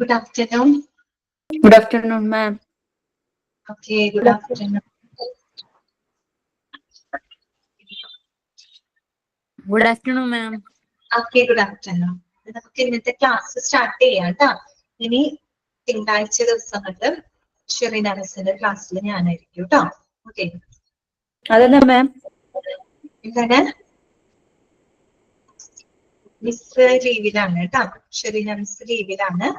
Good afternoon. Good afternoon, ma'am. Okay, good afternoon. Good afternoon, ma'am. Okay, good afternoon. നമുക്ക് ഇന്നത്തെ class start ചെയ്യാം കേട്ടോ. ഇനി തിങ്കളാഴ്ച ദിവസങ്ങളിൽ ഷെറിൻ അനസിന്റെ ക്ലാസ്സിൽ ഞാനായിരിക്കും കേട്ടോ. ഓക്കെ. അതെന്താ മാം? എന്താണ്? മിസ് ലീവിലാണ് കേട്ടോ. ഷെറിൻ അനസ് ലീവിലാണ്.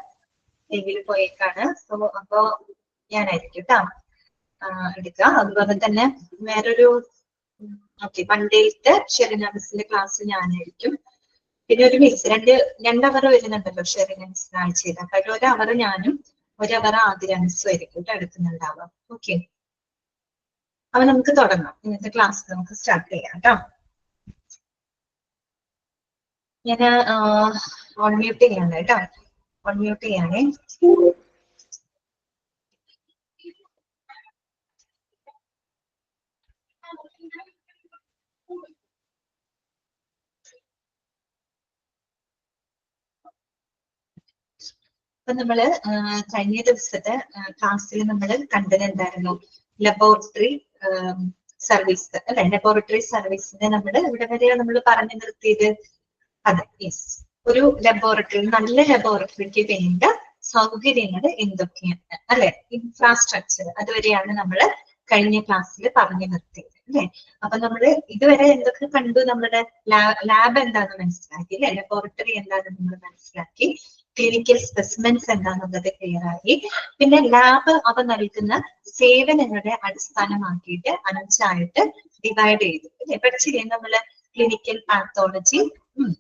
ലീവിൽ പോയേക്കാണ്. സോ അപ്പോ ഞാനായിരിക്കും കേട്ടോ എടുക്കുക. അതുപോലെ തന്നെ വേറൊരു മൺഡേയിലത്തെ ഷെറിൻ അനസിന്റെ ക്ലാസ് ഞാനായിരിക്കും. പിന്നെ ഒരു മിസ് രണ്ട് അവർ വരുന്നുണ്ടല്ലോ ഷെറിൻ അനസിന് ആഴ്ചയിൽ. അപ്പൊ അതിൽ ഒരു അവർ ഞാനും ഒരു അവർ ആതിര അനസും ആയിരിക്കും എടുക്കുന്നുണ്ടാവാം. ഓക്കെ. അപ്പൊ നമുക്ക് തുടങ്ങാം. ഇന്നത്തെ ക്ലാസ് നമുക്ക് സ്റ്റാർട്ട് ചെയ്യാം കേട്ടോ. ഞാൻ ഓൺ മ്യൂട്ട് ചെയ്യാണ് കേട്ടോ. ഓൺ മ്യൂട്ട് ചെയ്യാനേ. അപ്പൊ നമ്മള് കഴിഞ്ഞ ദിവസത്തെ ക്ലാസ്സിൽ നമ്മൾ കണ്ടതെന്തായിരുന്നു? ലബോറട്ടറി സർവീസ് അല്ലെ? ലബോറട്ടറി സർവീസിനെ നമ്മൾ ഇവിടെ വരെയാണ് നമ്മൾ പറഞ്ഞു നിർത്തിയത്. അതെ, യെസ്. ഒരു ലബോറട്ടറി, നല്ല ലബോറട്ടറിക്ക് വേണ്ട സൗകര്യങ്ങൾ എന്തൊക്കെയാണ് അല്ലെ? ഇൻഫ്രാസ്ട്രക്ചർ, അതുവരെയാണ് നമ്മൾ കഴിഞ്ഞ ക്ലാസ്സിൽ പറഞ്ഞു നിർത്തിയത് അല്ലെ? അപ്പൊ നമ്മള് ഇതുവരെ എന്തൊക്കെ കണ്ടു? നമ്മുടെ ലാബ് എന്താണെന്ന് മനസ്സിലാക്കി അല്ലെ? ലബോറട്ടറി എന്താണെന്ന് നമ്മൾ മനസ്സിലാക്കി. ക്ലിനിക്കൽ സ്പെസിമെൻസ് എന്താണെന്നുള്ളത് ക്ലിയർ ആയി. പിന്നെ ലാബ് അവ നൽകുന്ന സേവനങ്ങളെ അടിസ്ഥാനമാക്കിയിട്ട് 5ആയിട്ട് ഡിവൈഡ് ചെയ്തു അല്ലെ? പഠിച്ചില്ലേ നമ്മള്? ക്ലിനിക്കൽ പാത്തോളജി,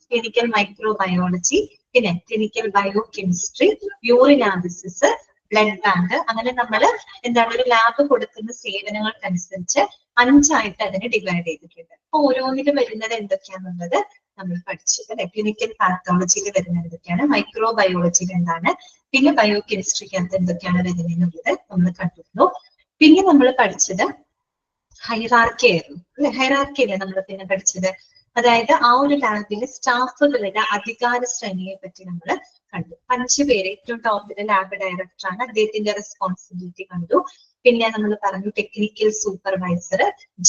ക്ലിനിക്കൽ മൈക്രോബയോളജി, പിന്നെ clinical biochemistry, urinalysis, blood bank. അങ്ങനെ നമ്മൾ എന്താണ് ഒരു ലാബ് കൊടുക്കുന്ന സേവനങ്ങൾക്കനുസരിച്ച് 5ആയിട്ട് അതിനെ ഡിവൈഡ് ചെയ്തിട്ടുണ്ട്. അപ്പൊ ഓരോന്നിലും വരുന്നത് എന്തൊക്കെയാണെന്നുള്ളത് നമ്മൾ പഠിച്ചു അല്ലെ? ക്ലിനിക്കൽ പാത്തോളജിയിൽ വരുന്നത് എന്തൊക്കെയാണ്, മൈക്രോബയോളജിയിൽ എന്താണ്, പിന്നെ ബയോ കെമിസ്ട്രിക്കകത്ത് എന്തൊക്കെയാണ് വരുന്നതെന്നുള്ളത് നമ്മൾ കണ്ടിരുന്നു. പിന്നെ നമ്മൾ പഠിച്ചത് ഹൈറാർക്കി ആയിരുന്നു അല്ലെ? ഹൈറാർക്കി അല്ലേ നമ്മൾ പിന്നെ പഠിച്ചത്? അതായത് ആ ഒരു ലാബിലെ സ്റ്റാഫുകളുടെ അധികാര ശ്രേണിയെ പറ്റി നമ്മൾ കണ്ടു. 5 പേര്. ഏറ്റവും ടോപ്പിലെ ലാബ് ഡയറക്ടറാണ്, അദ്ദേഹത്തിന്റെ റെസ്പോൺസിബിലിറ്റി കണ്ടു. പിന്നെ നമ്മൾ പറഞ്ഞു ടെക്നിക്കൽ സൂപ്പർവൈസർ,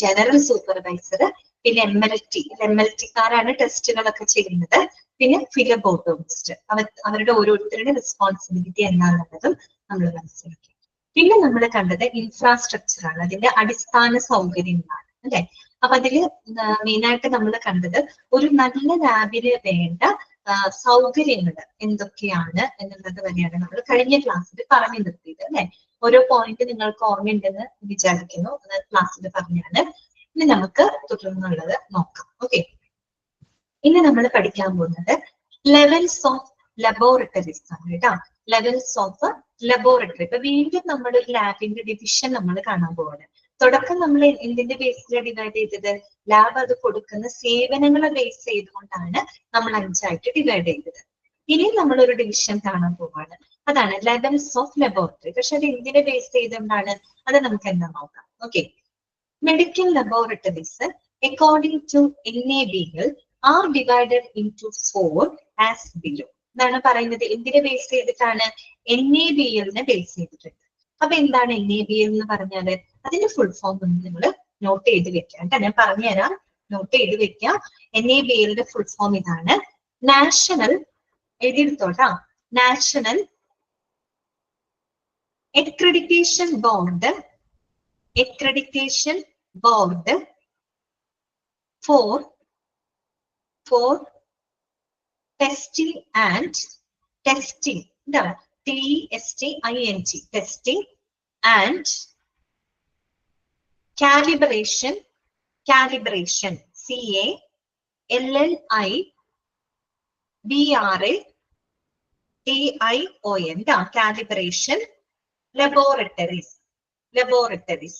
ജനറൽ സൂപ്പർവൈസർ, പിന്നെ MLT-കാരാണ് ടെസ്റ്റുകളൊക്കെ ചെയ്യുന്നത്. പിന്നെ ഫിലബോട്ടോമിസ്റ്റ്, അവരുടെ ഓരോരുത്തരുടെ റെസ്പോൺസിബിലിറ്റി എന്താണെന്നുള്ളതും നമ്മൾ മനസ്സിലാക്കി. പിന്നെ നമ്മൾ കണ്ടത് ഇൻഫ്രാസ്ട്രക്ചർ ആണ്, അതിന്റെ അടിസ്ഥാന സൗകര്യങ്ങളാണ് അല്ലെ? അപ്പൊ അതില് മെയിനായിട്ട് നമ്മൾ കണ്ടത് ഒരു നല്ല ലാബിന് വേണ്ട സൗകര്യങ്ങൾ എന്തൊക്കെയാണ് എന്നുള്ളത് വരെയാണ് നമ്മൾ കഴിഞ്ഞ ക്ലാസ്സിൽ പറഞ്ഞു നിർത്തിയത് അല്ലെ? ഓരോ പോയിന്റ് നിങ്ങൾക്ക് ഓർമ്മയുണ്ടെന്ന് വിചാരിക്കുന്നു. ക്ലാസ്സിൽ പറഞ്ഞാണ്. ഇനി നമുക്ക് തുടർന്നുള്ളത് നോക്കാം. ഓക്കെ. ഇനി നമ്മൾ പഠിക്കാൻ പോകുന്നത് ലെവൽസ് ഓഫ് ലബോറട്ടറീസ് ആണ് കേട്ടോ. Levels of laboratory. ഇപ്പൊ വീണ്ടും നമ്മൾ ഒരു ലാബിന്റെ ഡിവിഷൻ നമ്മൾ കാണാൻ പോവാണ്. തുടക്കം നമ്മൾ എന്തിന്റെ ബേസിലാണ് ഡിവൈഡ് ചെയ്തത്? ലാബ് അത് കൊടുക്കുന്ന സേവനങ്ങളെ ബേസ് ചെയ്തുകൊണ്ടാണ് നമ്മൾ 5ആയിട്ട് ഡിവൈഡ് ചെയ്തത്. ഇനി നമ്മളൊരു ഡിവിഷൻ കാണാൻ പോവാണ്. അതാണ് ലെവൽസ് ഓഫ് ലബോറട്ടറി. പക്ഷെ അത് എന്തിനെ ബേസ് ചെയ്തുകൊണ്ടാണ്? അത് നമുക്ക് എന്താ നോക്കാം. Okay. Medical laboratories according to NABL are divided into 4 as below. എന്താണ് പറയുന്നത്? എന്തിനെ ബേസ് ചെയ്തിട്ടാണ്? NABL-നെ ബേസ് ചെയ്തിട്ടുണ്ട്. അപ്പൊ എന്താണ് NABL എന്ന് പറഞ്ഞാല്? അതിന്റെ ഫുൾ ഫോം ഒന്ന് നിങ്ങൾ നോട്ട് ചെയ്ത് വെക്കാം. ഞാൻ പറഞ്ഞുതരാം, നോട്ട് ചെയ്ത് വെക്കാം. NABL-ന്റെ ഫുൾ ഫോം ഇതാണ്. നാഷണൽ, എഴുതിയെടുത്തോട്ടാ, national accreditation board, accreditation board for testing and testing, TESTING, testing and calibration, CALIBRATION, calibration laboratories, LABORATORIES.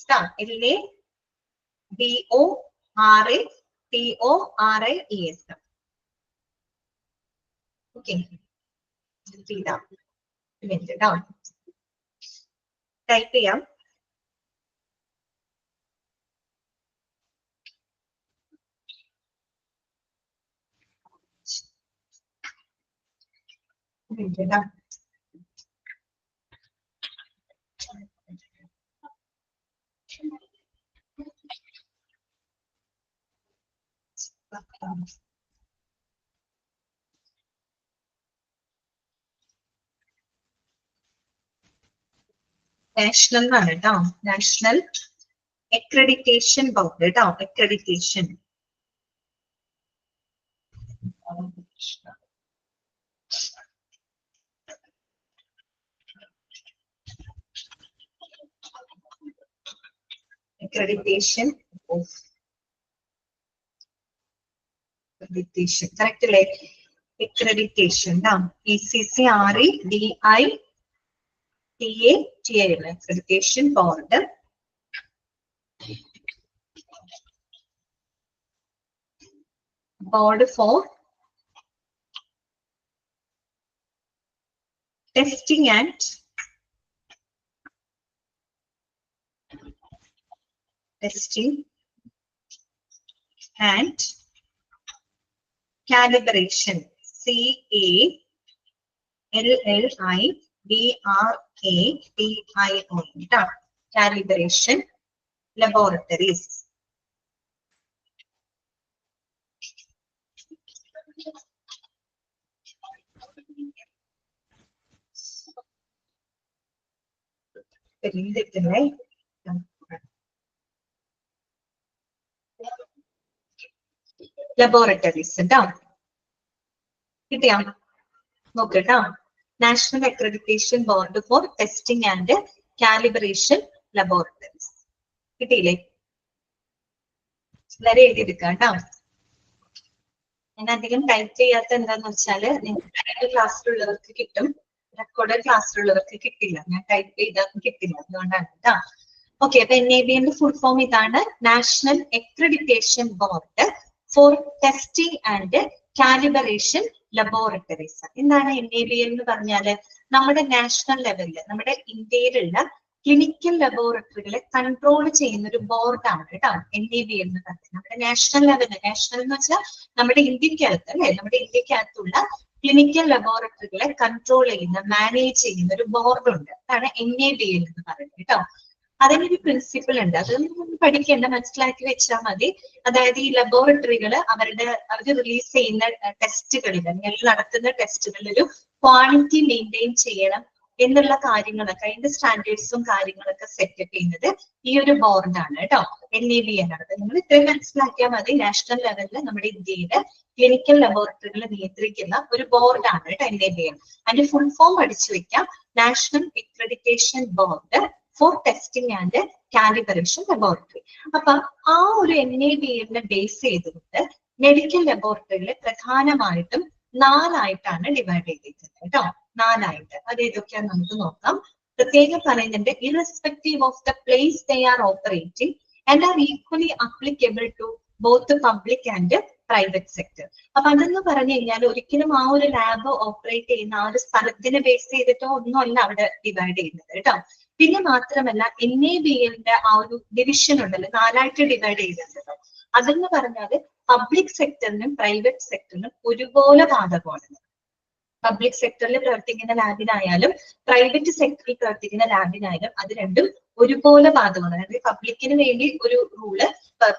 Okay. Type ചെയ്യാം. നാഷണൽ ആണ് കേട്ടോ, നാഷണൽ അക്രഡിറ്റേഷൻ ബോർഡ് കേട്ടോ, accreditation. Accreditation of accreditation, correct അല്ലേ? Accreditation ACCREDITATA accreditation board. Board for testing and calibration, CALLIBRATIO, calibration laboratories. Laboratories കേട്ടോ, കിട്ടിയാ നോക്കട്ടോ. National accreditation board for testing and calibration laboratories കിട്ടിയില്ലേ? വളരെ എഴുതിയെടുക്കാം കേട്ടോ. ഞാൻ അധികം ടൈപ്പ് ചെയ്യാത്ത എന്താന്ന് വെച്ചാല് നിങ്ങൾക്ക് ക്ലാസ്സിലുള്ളവർക്ക് കിട്ടും, റെക്കോർഡ് ക്ലാസ്സിലുള്ളവർക്ക് കിട്ടില്ല. ഞാൻ ടൈപ്പ് ചെയ്താൽ കിട്ടില്ല, അതുകൊണ്ടാണ് കേട്ടോ. ഓക്കെ, അപ്പൊ NABL ഫുൾ ഫോം ഇതാണ്, national accreditation board for testing and calibration laboratories. എന്താണ് NABL എന്ന് പറഞ്ഞാല്? നമ്മുടെ നാഷണൽ ലെവലില് നമ്മുടെ ഇന്ത്യയിലുള്ള ക്ലിനിക്കൽ ലബോറട്ടറികളെ കൺട്രോൾ ചെയ്യുന്ന ഒരു ബോർഡാണ് കേട്ടോ NABL എന്ന് പറഞ്ഞത്. നമ്മുടെ നാഷണൽ ലെവലില്, നാഷണൽ എന്ന് വെച്ചാൽ നമ്മുടെ ഇന്ത്യക്കകത്ത് അല്ലെ, നമ്മുടെ ഇന്ത്യക്കകത്തുള്ള ക്ലിനിക്കൽ ലബോറട്ടറികളെ കൺട്രോൾ ചെയ്യുന്ന, മാനേജ് ചെയ്യുന്ന ഒരു ബോർഡ് ഉണ്ട്, അതാണ് NABL എന്ന് പറയുന്നത് കേട്ടോ. അതിനൊരു പ്രിൻസിപ്പിൾ ഉണ്ട്, അത് പഠിക്കേണ്ട, മനസ്സിലാക്കി വെച്ചാൽ മതി. അതായത് ഈ ലബോറട്ടറികൾ അവർ റിലീസ് ചെയ്യുന്ന ടെസ്റ്റുകളിൽ, അല്ലെങ്കിൽ നടത്തുന്ന ടെസ്റ്റുകളിൽ ഒരു ക്വാളിറ്റി മെയിൻറ്റെയിൻ ചെയ്യണം എന്നുള്ള കാര്യങ്ങളൊക്കെ, അതിന്റെ സ്റ്റാൻഡേർഡ്സും കാര്യങ്ങളൊക്കെ സെറ്റപ്പ് ചെയ്യുന്നത് ഈ ഒരു ബോർഡാണ് കേട്ടോ, NABL ആണ്. നിങ്ങൾ ഇത്രയും മനസ്സിലാക്കിയാൽ മതി. നാഷണൽ ലെവലിൽ നമ്മുടെ ഇന്ത്യയിലെ ക്ലിനിക്കൽ ലബോറട്ടറികൾ നിയന്ത്രിക്കുന്ന ഒരു ബോർഡാണ് കേട്ടോ NABL. അതിന്റെ ഫുൾ ഫോം പഠിച്ചു വെക്കാം, national accreditation board for testing and calibration laboratory. അപ്പൊ ആ ഒരു NABL ബേസ് ചെയ്തുകൊണ്ട് മെഡിക്കൽ ലബോറട്ടറികളെ പ്രധാനമായിട്ടും 4 ആയിട്ടാണ് ഡിവൈഡ് ചെയ്തിരിക്കുന്നത് കേട്ടോ, 4 ആയിട്ട്. അത് ഏതൊക്കെയാന്ന് നമുക്ക് നോക്കാം. പ്രത്യേകം പറയുന്നുണ്ട്, irrespective of the place they are operating and are equally applicable to both public and private sector. അപ്പൊ അതെന്ന് പറഞ്ഞു കഴിഞ്ഞാൽ ഒരിക്കലും ആ ഒരു ലാബ് ഓപ്പറേറ്റ് ചെയ്യുന്ന ആ ഒരു സ്ഥലത്തിനെ ബേസ് ചെയ്തിട്ടോ ഒന്നും അല്ല അവിടെ ഡിവൈഡ് ചെയ്യുന്നത് കേട്ടോ. പിന്നെ മാത്രമല്ല NABL ആ ഒരു ഡിവിഷൻ ഉണ്ടല്ലോ, 4 ആയിട്ട് ഡിവൈഡ് ചെയ്തിട്ടുണ്ടല്ലോ, അതെന്ന് പറഞ്ഞാല് പബ്ലിക് സെക്ടറിനും പ്രൈവറ്റ് സെക്ടറിനും ഒരുപോലെ ബാധകമാണ്. പബ്ലിക് സെക്ടറിൽ പ്രവർത്തിക്കുന്ന ലാബിനായാലും പ്രൈവറ്റ് സെക്ടറിൽ പ്രവർത്തിക്കുന്ന ലാബിനായാലും അത് രണ്ടും ഒരുപോലെ ബാധകമാണ്. അതായത് പബ്ലിക്കിന് വേണ്ടി ഒരു റൂള്,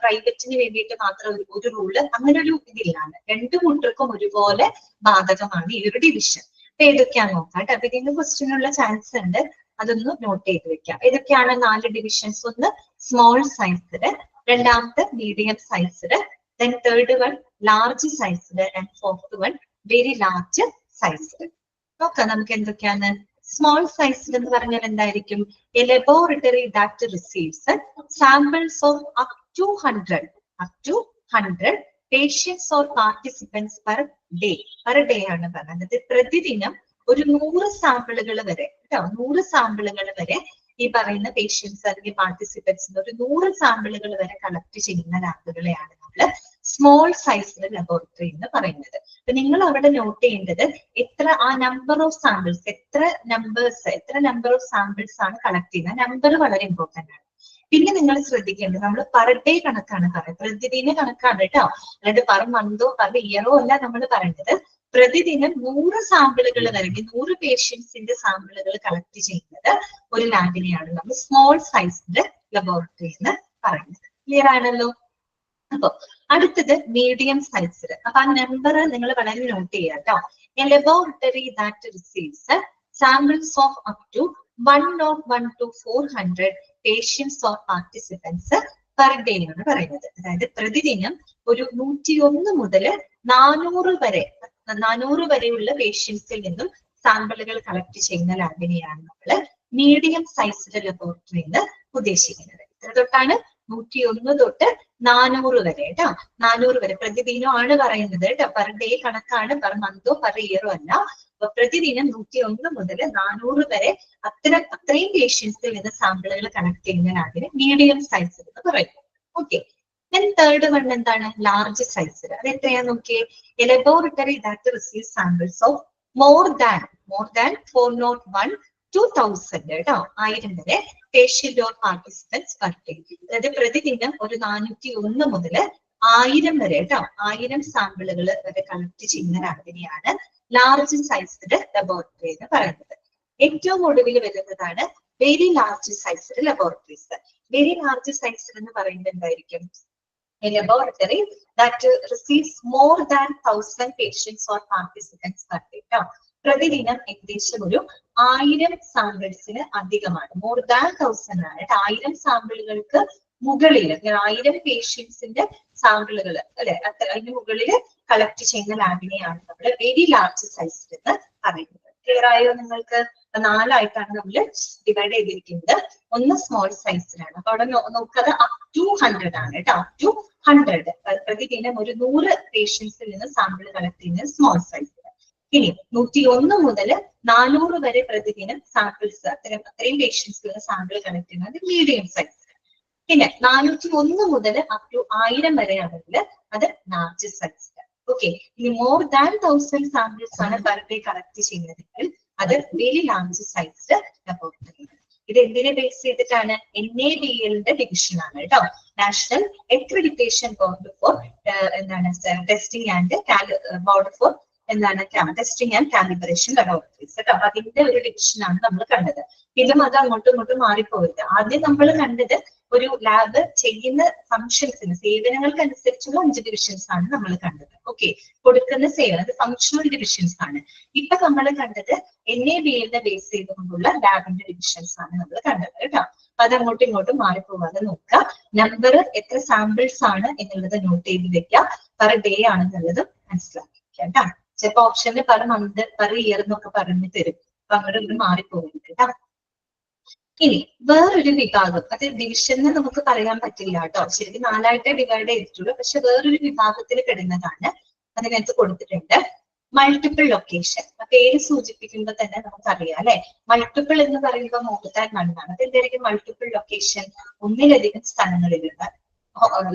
പ്രൈവറ്റിന് വേണ്ടിയിട്ട് മാത്രം ഒരു റൂള്, അങ്ങനെ ഒരു ഇതില്ലാണ്. രണ്ടു കൂട്ടർക്കും ഒരുപോലെ ബാധകമാണ് ഈ ഒരു ഡിവിഷൻ. അപ്പൊ ഏതൊക്കെയാന്ന് നോക്കാം കേട്ടോ. അപ്പൊ ഇതിന് ക്വസ്റ്റ്യനുള്ള ചാൻസ് ഉണ്ട്, അതൊന്ന് നോട്ട് ചെയ്ത് വെക്കാം. ഏതൊക്കെയാണ് 4 ഡിവിഷൻസ്? ഒന്ന് സ്മോൾ സൈസ്ഡ്, രണ്ടാമത്തെ medium sized, then third one large sized, and fourth one very large sized. നോക്കാം നമുക്ക് എന്തൊക്കെയാണ്. സ്മോൾ സൈസ്ഡ് എന്ന് പറഞ്ഞാൽ എന്തായിരിക്കും? A laboratory that receives samples of up to 100 patients or participants per day ആണ് പറയുന്നത്. പ്രതിദിനം ഒരു 100 സാമ്പിളുകൾ വരെ കേട്ടോ, 100 സാമ്പിളുകൾ വരെ ഈ പറയുന്ന പേഷ്യൻസ് അല്ലെങ്കിൽ പാർട്ടിസിപ്പൻസിന് ഒരു 100 സാമ്പിളുകൾ വരെ കളക്ട് ചെയ്യുന്ന ലാബുകളെയാണ് നമ്മൾ സ്മോൾ സൈസ്ഡ് ലബോറട്ടറി എന്ന് പറയുന്നത്. അപ്പൊ നിങ്ങൾ അവിടെ നോട്ട് ചെയ്യേണ്ടത് എത്ര ആ നമ്പർ ഓഫ് സാമ്പിൾസ്, എത്ര നമ്പർ ഓഫ് സാമ്പിൾസ് ആണ് കളക്ട് ചെയ്യുന്നത്. നമ്പർ വളരെ ഇമ്പോർട്ടന്റ് ആണ്. പിന്നെ നിങ്ങൾ ശ്രദ്ധിക്കേണ്ടത്, നമ്മൾ പെർ ഡേ കണക്കാണ് പറയുന്നത്, പ്രതിദിന കണക്കാണ് കേട്ടോ, അല്ലാണ്ട് പെർ മന്തോ പെർ ഇയറോ അല്ല നമ്മൾ പറയുന്നത്. പ്രതിദിനം 100 സാമ്പിളുകൾ വരെ, 100 പേഷ്യൻസിന്റെ സാമ്പിളുകൾ കളക്ട് ചെയ്യുന്നത് ഒരു ലാബിനെയാണ് നമ്മൾ സ്മോൾ സൈസ്ഡ് ലബോറട്ടറി എന്ന് പറയുന്നത്. ക്ലിയർ ആണല്ലോ? അപ്പൊ അടുത്തത് മീഡിയം സൈസ്ഡ്. അപ്പൊ ആ നമ്പർ നിങ്ങൾ വളരെ നോട്ട് ചെയ്യുക കേട്ടോ. A laboratory that receives samples of up to 101 to 400 patients or participants per day ആണ് പറയുന്നത്. അതായത് പ്രതിദിനം ഒരു 101 മുതൽ 400 വരെയുള്ള പേഷ്യൻസിൽ നിന്നും സാമ്പിളുകൾ കളക്ട് ചെയ്യുന്ന ലാബിനെയാണ് നമ്മൾ മീഡിയം സൈസ്ഡ് ലബോറട്ടറി എന്ന് ഉദ്ദേശിക്കുന്നത്. ഇത്ര തൊട്ടാണ് 101 തൊട്ട് 400 വരെ കേട്ടോ. 400 വരെ പ്രതിദിനമാണ് പറയുന്നത് കേട്ടോ. പെർ ഡേ കണക്കാണ്, പെർ മന്തോ പെർ ഇയറോ അല്ല. അപ്പൊ പ്രതിദിനം 101 മുതൽ 400 വരെ അത്രയും പേഷ്യൻസിൽ നിന്ന് സാമ്പിളുകൾ കളക്ട് ചെയ്യുന്നതിന് മീഡിയം സൈസ് എന്ന് പറയുന്നത്. ഓക്കെ. തേർഡ് വൺ എന്താണ്? Large size. അത് എത്രയാ നോക്കിയേ. A laboratory that receive samples of more than 401 to 1000 കേട്ടോ, 1000 വരെ patient or participants per day. അതായത് പ്രതിദിനം ഒരു 401 മുതൽ 1000 വരെ കേട്ടോ, 1000 സാമ്പിളുകൾ വരെ കളക്ട് ചെയ്യുന്ന ലാബിനെയാണ് ലാർജ് സൈസ്ഡ് ലബോറട്ടറി എന്ന് പറയുന്നത്. ഏറ്റവും ഒടുവിൽ വരുന്നതാണ് very large sized laboratories. Very large sized എന്ന് പറയുന്നത് എന്തായിരിക്കും? A laboratory that receives more than 1000 patients or participants per day. പ്രതിദിനം ഏകദേശം ഒരു 1000 സാമ്പിൾസിന് അധികമാണ്. മോർ ദാൻ 1000 ആണ്. 1000 സാമ്പിളുകൾക്ക് മുകളിൽ 1000 പേഷ്യൻസിന്റെ സാമ്പിളുകൾ അല്ലെ, അതിന് മുകളിൽ കളക്ട് ചെയ്യുന്ന ലാബിനെയാണ് നമ്മൾ വെരി ലാർജ് സൈസ് എന്ന് പറയുന്നത്. ക്ലിയർ ആയോ നിങ്ങൾക്ക്? 4ആയിട്ടാണ് നമ്മൾ ഡിവൈഡ് ചെയ്തിരിക്കുന്നത്. ഒന്ന് സ്മോൾ സൈസിലാണ്. അപ്പൊ അവിടെ നോക്കുന്നത് അപ് ടു 100 ആണ് കേട്ടോ. അപ് ടു 100 പ്രതിദിനം ഒരു 100 പേഷ്യൻസിൽ നിന്ന് സാമ്പിൾ കളക്ട് ചെയ്യുന്നത് സ്മോൾ സൈസ്. ഇനി 101 മുതൽ 400 വരെ പ്രതിദിനം സാമ്പിൾസ് അത്രയും പേഷ്യൻസിൽ നിന്ന് സാമ്പിൾ കളക്ട് ചെയ്യുന്നത് മീഡിയം സൈസ്. പിന്നെ 401 മുതൽ അപ് ടു 1000 വരെ ആണെങ്കിൽ അത് ലാർജ് സൈസ്. ഓക്കെ. ഇനി മോർ ദാൻ 1000 സാമ്പിൾസ് ആണ് പെർ ഡേ കളക്ട് ചെയ്യുന്നതെങ്കിൽ അത് വെരി ലാർജ് സൈസ്ഡ് ലബോറട്ടറി. ഇത് എന്തിനെ ബേസ് ചെയ്തിട്ടാണ്? NABLന്റെ ഡിവിഷൻ ആണ് കേട്ടോ. നാഷണൽ അക്രഡിറ്റേഷൻ ബോർഡ് ഫോർ എന്താണ് ടെസ്റ്റിംഗ് ആൻഡ് ബോർഡ് ഫോർ എന്താണ് ടെസ്റ്റിംഗ് ആൻഡ് കാലിബ്രേഷൻ ലബോറട്ടറീസ് കേട്ടോ. അപ്പൊ അതിന്റെ ഒരു ഡിവിഷൻ ആണ് നമ്മൾ കണ്ടത്. പിന്നെ അത് അങ്ങോട്ടും ഇങ്ങോട്ടും മാറിപ്പോകരുത്. ആദ്യം നമ്മൾ കണ്ടത് ഒരു ലാബ് ചെയ്യുന്ന ഫംഗ്ഷൻസിന് സേവനങ്ങൾക്കനുസരിച്ചുള്ള 5 ഡിവിഷൻസ് ആണ് നമ്മൾ കണ്ടത്. ഓക്കെ. കൊടുക്കുന്ന സേവനം അത് ഫങ്ഷണൽ ഡിവിഷൻസ് ആണ്. ഇപ്പൊ നമ്മൾ കണ്ടത് NABLനെ ബേസ് ചെയ്തുകൊണ്ടുള്ള ലാബിന്റെ ഡിവിഷൻസ് ആണ് നമ്മൾ കണ്ടത് കേട്ടോ. അത് അങ്ങോട്ടും ഇങ്ങോട്ടും മാറിപ്പോവാതെ നോക്കുക. നമ്പർ എത്ര സാമ്പിൾസ് ആണ് എന്നുള്ളത് നോട്ട് ചെയ്ത് വെക്കുക. പെർ ഡേ ആണെന്നുള്ളത് മനസ്സിലാക്കിക്കുക കേട്ടോ. ചിലപ്പോ ഓപ്ഷനിൽ പെർ മന്ത് പെർ ഇയർ എന്നൊക്കെ പറഞ്ഞു തരും. അപ്പൊ അങ്ങോട്ട് ഇങ്ങോട്ട് മാറിപ്പോകും കേട്ടോ. ഇനി വേറൊരു വിഭാഗം, അത് ഡിവിഷൻ എന്ന് നമുക്ക് പറയാൻ പറ്റില്ല കേട്ടോ. ശരിക്കും 4ആയിട്ടേ ഡിവൈഡ് ചെയ്തിട്ടുള്ളൂ. പക്ഷെ വേറൊരു വിഭാഗത്തിൽ പെടുന്നതാണ്. അതിനകത്ത് കൊടുത്തിട്ടുണ്ട് മൾട്ടിപ്പിൾ ലൊക്കേഷൻ. പേര് സൂചിപ്പിക്കുമ്പോൾ തന്നെ നമുക്കറിയാം അല്ലെ. മൾട്ടിപ്പിൾ എന്ന് പറയുമ്പോൾ മോർ ദാൻ 1 ആണ്. അത് എന്തായിരിക്കും? മൾട്ടിപ്പിൾ ലൊക്കേഷൻ, ഒന്നിലധികം സ്ഥലങ്ങളിലുള്ള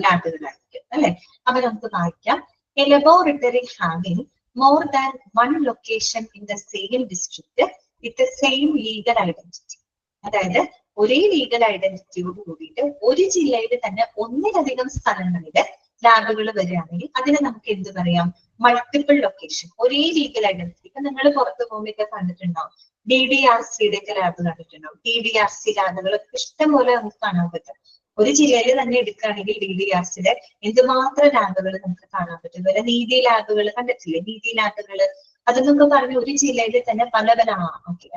ലാബുകളായിരിക്കും അല്ലെ. അപ്പൊ നമുക്ക് വായിക്കാം. A laboratory having more than 1 location in the same district with the same legal identity. അതായത് ഒരേ ലീഗൽ ഐഡന്റിറ്റിയോട് കൂടിയിട്ട് ഒരു ജില്ലയിൽ തന്നെ ഒന്നിലധികം സ്ഥലങ്ങളിൽ ലാബുകൾ വരികയാണെങ്കിൽ അതിനെ നമുക്ക് എന്ത് പറയാം? Multiple location. ഒരേ ലീഗൽ ഐഡന്റിറ്റി. ഇപ്പൊ നിങ്ങൾ പുറത്ത് പോകുമ്പോഴൊക്കെ കണ്ടിട്ടുണ്ടാവും, DDRCയുടെ ഒക്കെ ലാബ് കണ്ടിട്ടുണ്ടാവും. DDRC ലാബുകളൊക്കെ ഇഷ്ടംപോലെ നമുക്ക് കാണാൻ പറ്റും. ഒരു ജില്ലയിൽ തന്നെ എടുക്കുകയാണെങ്കിൽ DDRCയുടെ എന്തുമാത്രം ലാബുകൾ നമുക്ക് കാണാൻ പറ്റും. വരെ നീതി ലാബുകൾ കണ്ടിട്ടില്ലേ? നീതി ലാബുകൾ അതെന്നൊക്കെ പറഞ്ഞ് ഒരു ജില്ലയിൽ തന്നെ പല പല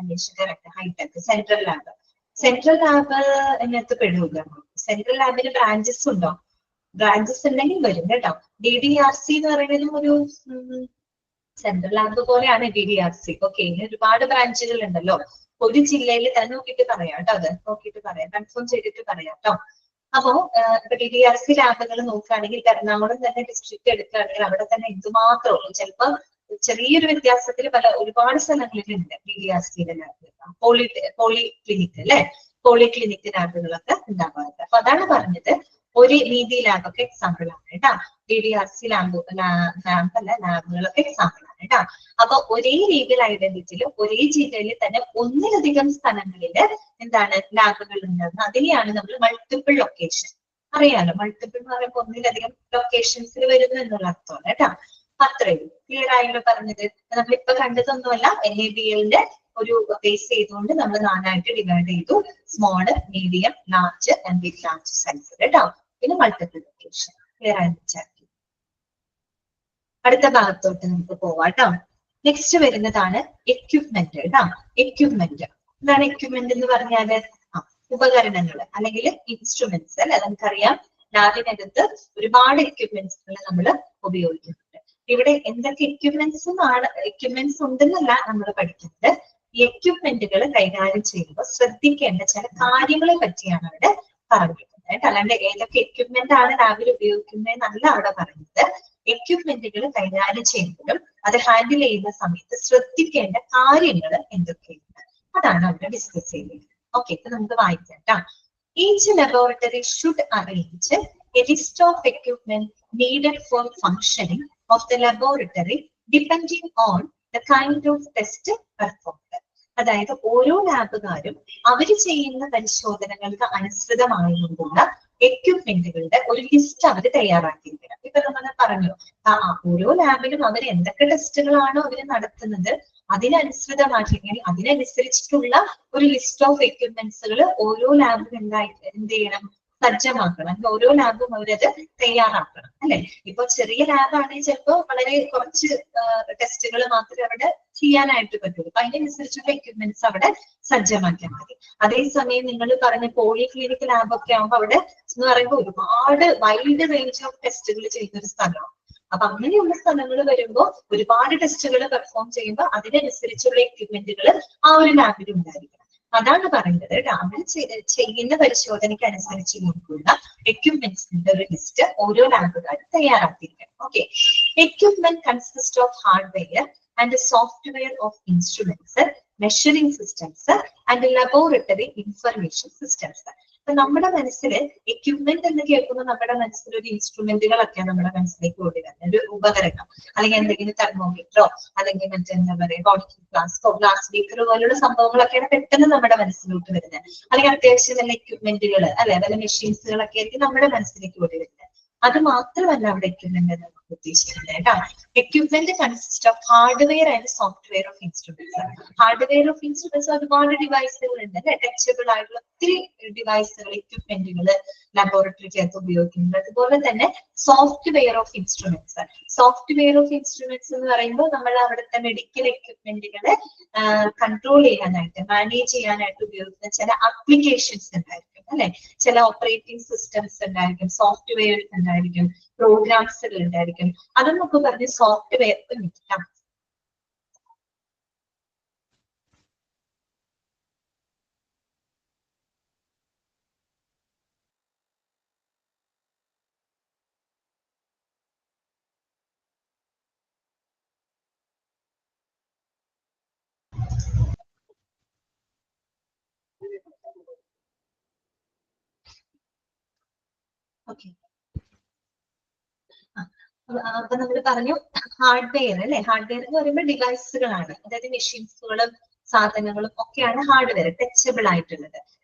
അന്വേഷകർ hi tech central lab. Central lab അതിനകത്ത് പെടൂല. സെൻട്രൽ ലാബിന് ബ്രാഞ്ചസ് ഉണ്ടോ? ബ്രാഞ്ചസ് ഉണ്ടെങ്കിൽ വരും കേട്ടോ. DDRC എന്ന് പറയുന്നതും ഒരു സെൻട്രൽ ലാബ് പോലെയാണ് DDRC. ഓക്കെ. ഇനി ഒരുപാട് ബ്രാഞ്ചുകൾ ഉണ്ടല്ലോ. ഒരു ജില്ലയിൽ തന്നെ നോക്കിയിട്ട് പറയാം കേട്ടോ. അത് നോക്കിയിട്ട് പറയാം, കൺഫേം ചെയ്തിട്ട് പറയാം കേട്ടോ. അപ്പോ ഇപ്പൊ DDRC ലാബുകൾ നോക്കുകയാണെങ്കിൽ എറണാകുളം തന്നെ ഡിസ്ട്രിക്ട് എടുക്കുകയാണെങ്കിൽ അവിടെ തന്നെ എന്തുമാത്രം ചിലപ്പോ ചെറിയൊരു വ്യത്യാസത്തിൽ ഒരുപാട് സ്ഥലങ്ങളിലുണ്ട് DDRCയുടെ ലാബ്. പോളിക്ലിനിക് അല്ലെ, പോളിക്ലിനിക് ലാബുകളൊക്കെ ഉണ്ടാവാറുണ്ട്. അപ്പൊ അതാണ് പറഞ്ഞത്. ഒരു നീതി ലാബൊക്കെ എക്സാമ്പിൾ ആണ് കേട്ടോ. DDRC ലാബുകളൊക്കെ എക്സാമ്പിൾ ആണ് കേട്ടോ. അപ്പൊ ഒരേ ലീഗൽ ഐഡന്റിറ്റിയിൽ ഒരേ ജില്ലയിൽ തന്നെ ഒന്നിലധികം സ്ഥലങ്ങളിൽ എന്താണ് ലാബുകൾ ഉണ്ടാകുന്നത്. അതിനെയാണ് നമ്മൾ മൾട്ടിപ്പിൾ ലൊക്കേഷൻ. അറിയാലോ, മൾട്ടിപ്പിൾ എന്ന് പറയുമ്പോൾ ഒന്നിലധികം ലൊക്കേഷൻസിൽ വരുന്നു എന്നുള്ള അർത്ഥമാണ് കേട്ടോ. അത്രയും ക്ലിയർ ആയല്ലോ പറഞ്ഞത്. നമ്മളിപ്പൊ കണ്ടതൊന്നുമല്ല. NABLന്റെ ഒരു ബേസ് ചെയ്തുകൊണ്ട് നമ്മൾ 4ആയിട്ട് ഡിവൈഡ് ചെയ്തു. Small, medium, large and very large size കേട്ടോ. പിന്നെ മൾട്ടിപ്പിൾ ലൊക്കേഷൻ. ക്ലിയർ ആയി വെച്ചാൽ അടുത്ത ഭാഗത്തോട്ട് നമുക്ക് പോവാം കേട്ടോ. നെക്സ്റ്റ് വരുന്നതാണ് എക്യുപ്മെന്റ് കേട്ടോ. എക്യുപ്മെന്റ് എന്താണ് എക്യുപ്മെന്റ് എന്ന് പറഞ്ഞാല് ഉപകരണങ്ങൾ അല്ലെങ്കിൽ ഇൻസ്ട്രുമെന്റ്സ് അല്ലെ. നമുക്കറിയാം ലാബിനകത്ത് ഒരുപാട് എക്യുപ്മെന്റ്സുകൾ നമ്മൾ ഉപയോഗിക്കുന്നുണ്ട്. ഇവിടെ എന്തൊക്കെ എക്യുപ്മെന്റ്സ് ഉണ്ടെന്നല്ല നമ്മൾ പഠിക്കുന്നത്. ഈ എക്യുപ്മെന്റുകൾ കൈകാര്യം ചെയ്യുമ്പോൾ ശ്രദ്ധിക്കേണ്ട ചില കാര്യങ്ങളെ പറ്റിയാണ് അവിടെ പറഞ്ഞിരിക്കുന്നത്. അല്ലാണ്ട് ഏതൊക്കെ എക്യുപ്മെന്റ് ആണ് ലാബിൽ ഉപയോഗിക്കുന്നതെന്നല്ല അവിടെ പറയുന്നത്. എക്യുപ്മെന്റുകൾ കൈകാര്യം ചെയ്യുമ്പോഴും അത് ഹാൻഡിൽ ചെയ്യുന്ന സമയത്ത് ശ്രദ്ധിക്കേണ്ട കാര്യങ്ങൾ എന്തൊക്കെയാണ് അതാണ് അവിടെ ഡിസ്കസ് ചെയ്യുന്നത്. ഓക്കെ, ഇപ്പൊ നമുക്ക് വായിക്കാം കേട്ടോ. Each laboratory should arrange a list of equipment needed for functioning of the laboratory depending on the kind of test performed. അതായത് ഓരോ ലാബുകാരും അവർ ചെയ്യുന്ന പരിശോധനകൾക്ക് അനുസൃതമായുള്ള എക്യുപ്മെന്റുകളുടെ ഒരു ലിസ്റ്റ് അവർ തയ്യാറാക്കിയിരിക്കണം. ഇപ്പൊ നമ്മൾ പറഞ്ഞു ഓരോ ലാബിലും അവർ എന്തൊക്കെ ടെസ്റ്റുകളാണോ അവർ നടത്തുന്നത് അതിനനുസൃതമാക്കിയെങ്കിൽ അതിനനുസരിച്ചിട്ടുള്ള ഒരു ലിസ്റ്റ് ഓഫ് എക്യുപ്മെന്റ്സുകൾ ഓരോ ലാബിലും എന്ത് ചെയ്യണം, സജ്ജമാക്കണം. ഓരോ ലാബും അവരത് തയ്യാറാക്കണം അല്ലെ. ഇപ്പൊ ചെറിയ ലാബാണെങ്കിൽ ചിലപ്പോൾ വളരെ കുറച്ച് ടെസ്റ്റുകൾ മാത്രമേ അവിടെ ചെയ്യാനായിട്ട് പറ്റുള്ളൂ. അപ്പൊ അതിനനുസരിച്ചുള്ള എക്യുപ്മെന്റ്സ് അവിടെ സജ്ജമാക്കിയാൽ മതി. അതേസമയം നിങ്ങൾ പറഞ്ഞ പോളി ക്ലിനിക് ലാബൊക്കെ ആകുമ്പോൾ അവിടെ എന്ന് പറയുമ്പോൾ ഒരുപാട് വൈഡ് റേഞ്ച് ഓഫ് ടെസ്റ്റുകൾ ചെയ്യുന്ന ഒരു സ്ഥലമാണ്. അപ്പൊ അങ്ങനെയുള്ള സ്ഥലങ്ങൾ വരുമ്പോൾ ഒരുപാട് ടെസ്റ്റുകൾ പെർഫോം ചെയ്യുമ്പോൾ അതിനനുസരിച്ചുള്ള എക്യുപ്മെന്റുകൾ ആ ഒരു ലാബിൽ ഉണ്ടായിരിക്കണം. അതാണ് പറയുന്നത്. ലാബിൽ ചെയ്യുന്ന പരിശോധനയ്ക്ക് അനുസരിച്ച് നോക്കുന്ന എക്യുപ്മെന്റ്സിന്റെ ഒരു ലിസ്റ്റ് ഓരോ ലാബുകാരും തയ്യാറാക്കിയിരിക്കണം. Okay, equipment consist of hardware and software of instruments, measuring systems and laboratory information systems. അപ്പൊ നമ്മുടെ മനസ്സിൽ എക്യുപ്മെന്റ് എന്ന് കേൾക്കുമ്പോൾ നമ്മുടെ മനസ്സിൽ ഒരു ഇൻസ്ട്രുമെന്റുകളൊക്കെ നമ്മുടെ മനസ്സിലേക്ക് ഓടി വരുന്നത്, ഒരു ഉപകരണം അല്ലെങ്കിൽ എന്തെങ്കിലും തെർമോമീറ്ററോ അല്ലെങ്കിൽ മറ്റെന്താ പറയുക ഫ്ലാസ്കോ ഗ്ലാസ് ബീക്കർ പോലുള്ള സംഭവങ്ങളൊക്കെയാണ് പെട്ടെന്ന് നമ്മുടെ മനസ്സിലോട്ട് വരുന്നത്. അല്ലെങ്കിൽ അത്യാവശ്യം നല്ല എക്യുപ്മെന്റുകൾ അല്ലെ, വല്ല മെഷീൻസുകളൊക്കെ ആയിരിക്കും നമ്മുടെ മനസ്സിലേക്ക് ഓടി വരുന്നത്. അത് മാത്രമല്ല അവിടെ എക്യുപ്മെന്റ് നമുക്ക് ഉദ്ദേശിക്കുന്നത് കേട്ടോ. Equipment consist of hardware and software of instruments. Hardware of instruments ഒരുപാട് ഡിവൈസുകൾ ഉണ്ട് അല്ലെ, ടച്ചബിൾ ആയിട്ടുള്ള ഒത്തിരി ഡിവൈസുകൾ എക്യുപ്മെന്റുകൾ ലബോറട്ടറിക്കകത്ത് ഉപയോഗിക്കുന്നുണ്ട്. അതുപോലെ തന്നെ software of instruments. Software of instruments എന്ന് പറയുമ്പോൾ നമ്മൾ അവിടുത്തെ മെഡിക്കൽ എക്യുപ്മെന്റുകളെ കൺട്രോൾ ചെയ്യാനായിട്ട് മാനേജ് ചെയ്യാനായിട്ട് ഉപയോഗിക്കുന്ന ചില ആപ്ലിക്കേഷൻസ് ഉണ്ടായിരിക്കും അല്ലെ, ചില ഓപ്പറേറ്റിംഗ് സിസ്റ്റംസ് ഉണ്ടായിരിക്കും, സോഫ്റ്റ്വെയർ ഉണ്ടായിരിക്കും, പ്രോഗ്രാംസുകൾ ഉണ്ടായിരിക്കും. അതെന്നൊക്കെ പറഞ്ഞ് സോഫ്റ്റ്വെയർ നിൽക്കാം. ഓക്കെ, അപ്പൊ നമ്മൾ പറഞ്ഞു ഹാർഡ്വെയർ അല്ലെ. ഹാർഡ്വെയർ എന്ന് പറയുമ്പോൾ ഡിവൈസുകളാണ്, അതായത് മെഷീൻസുകളും സാധനങ്ങളും ഒക്കെയാണ് ഹാർഡ്വെയർ, ടച്ചബിൾ ആയിട്ടുള്ളത്.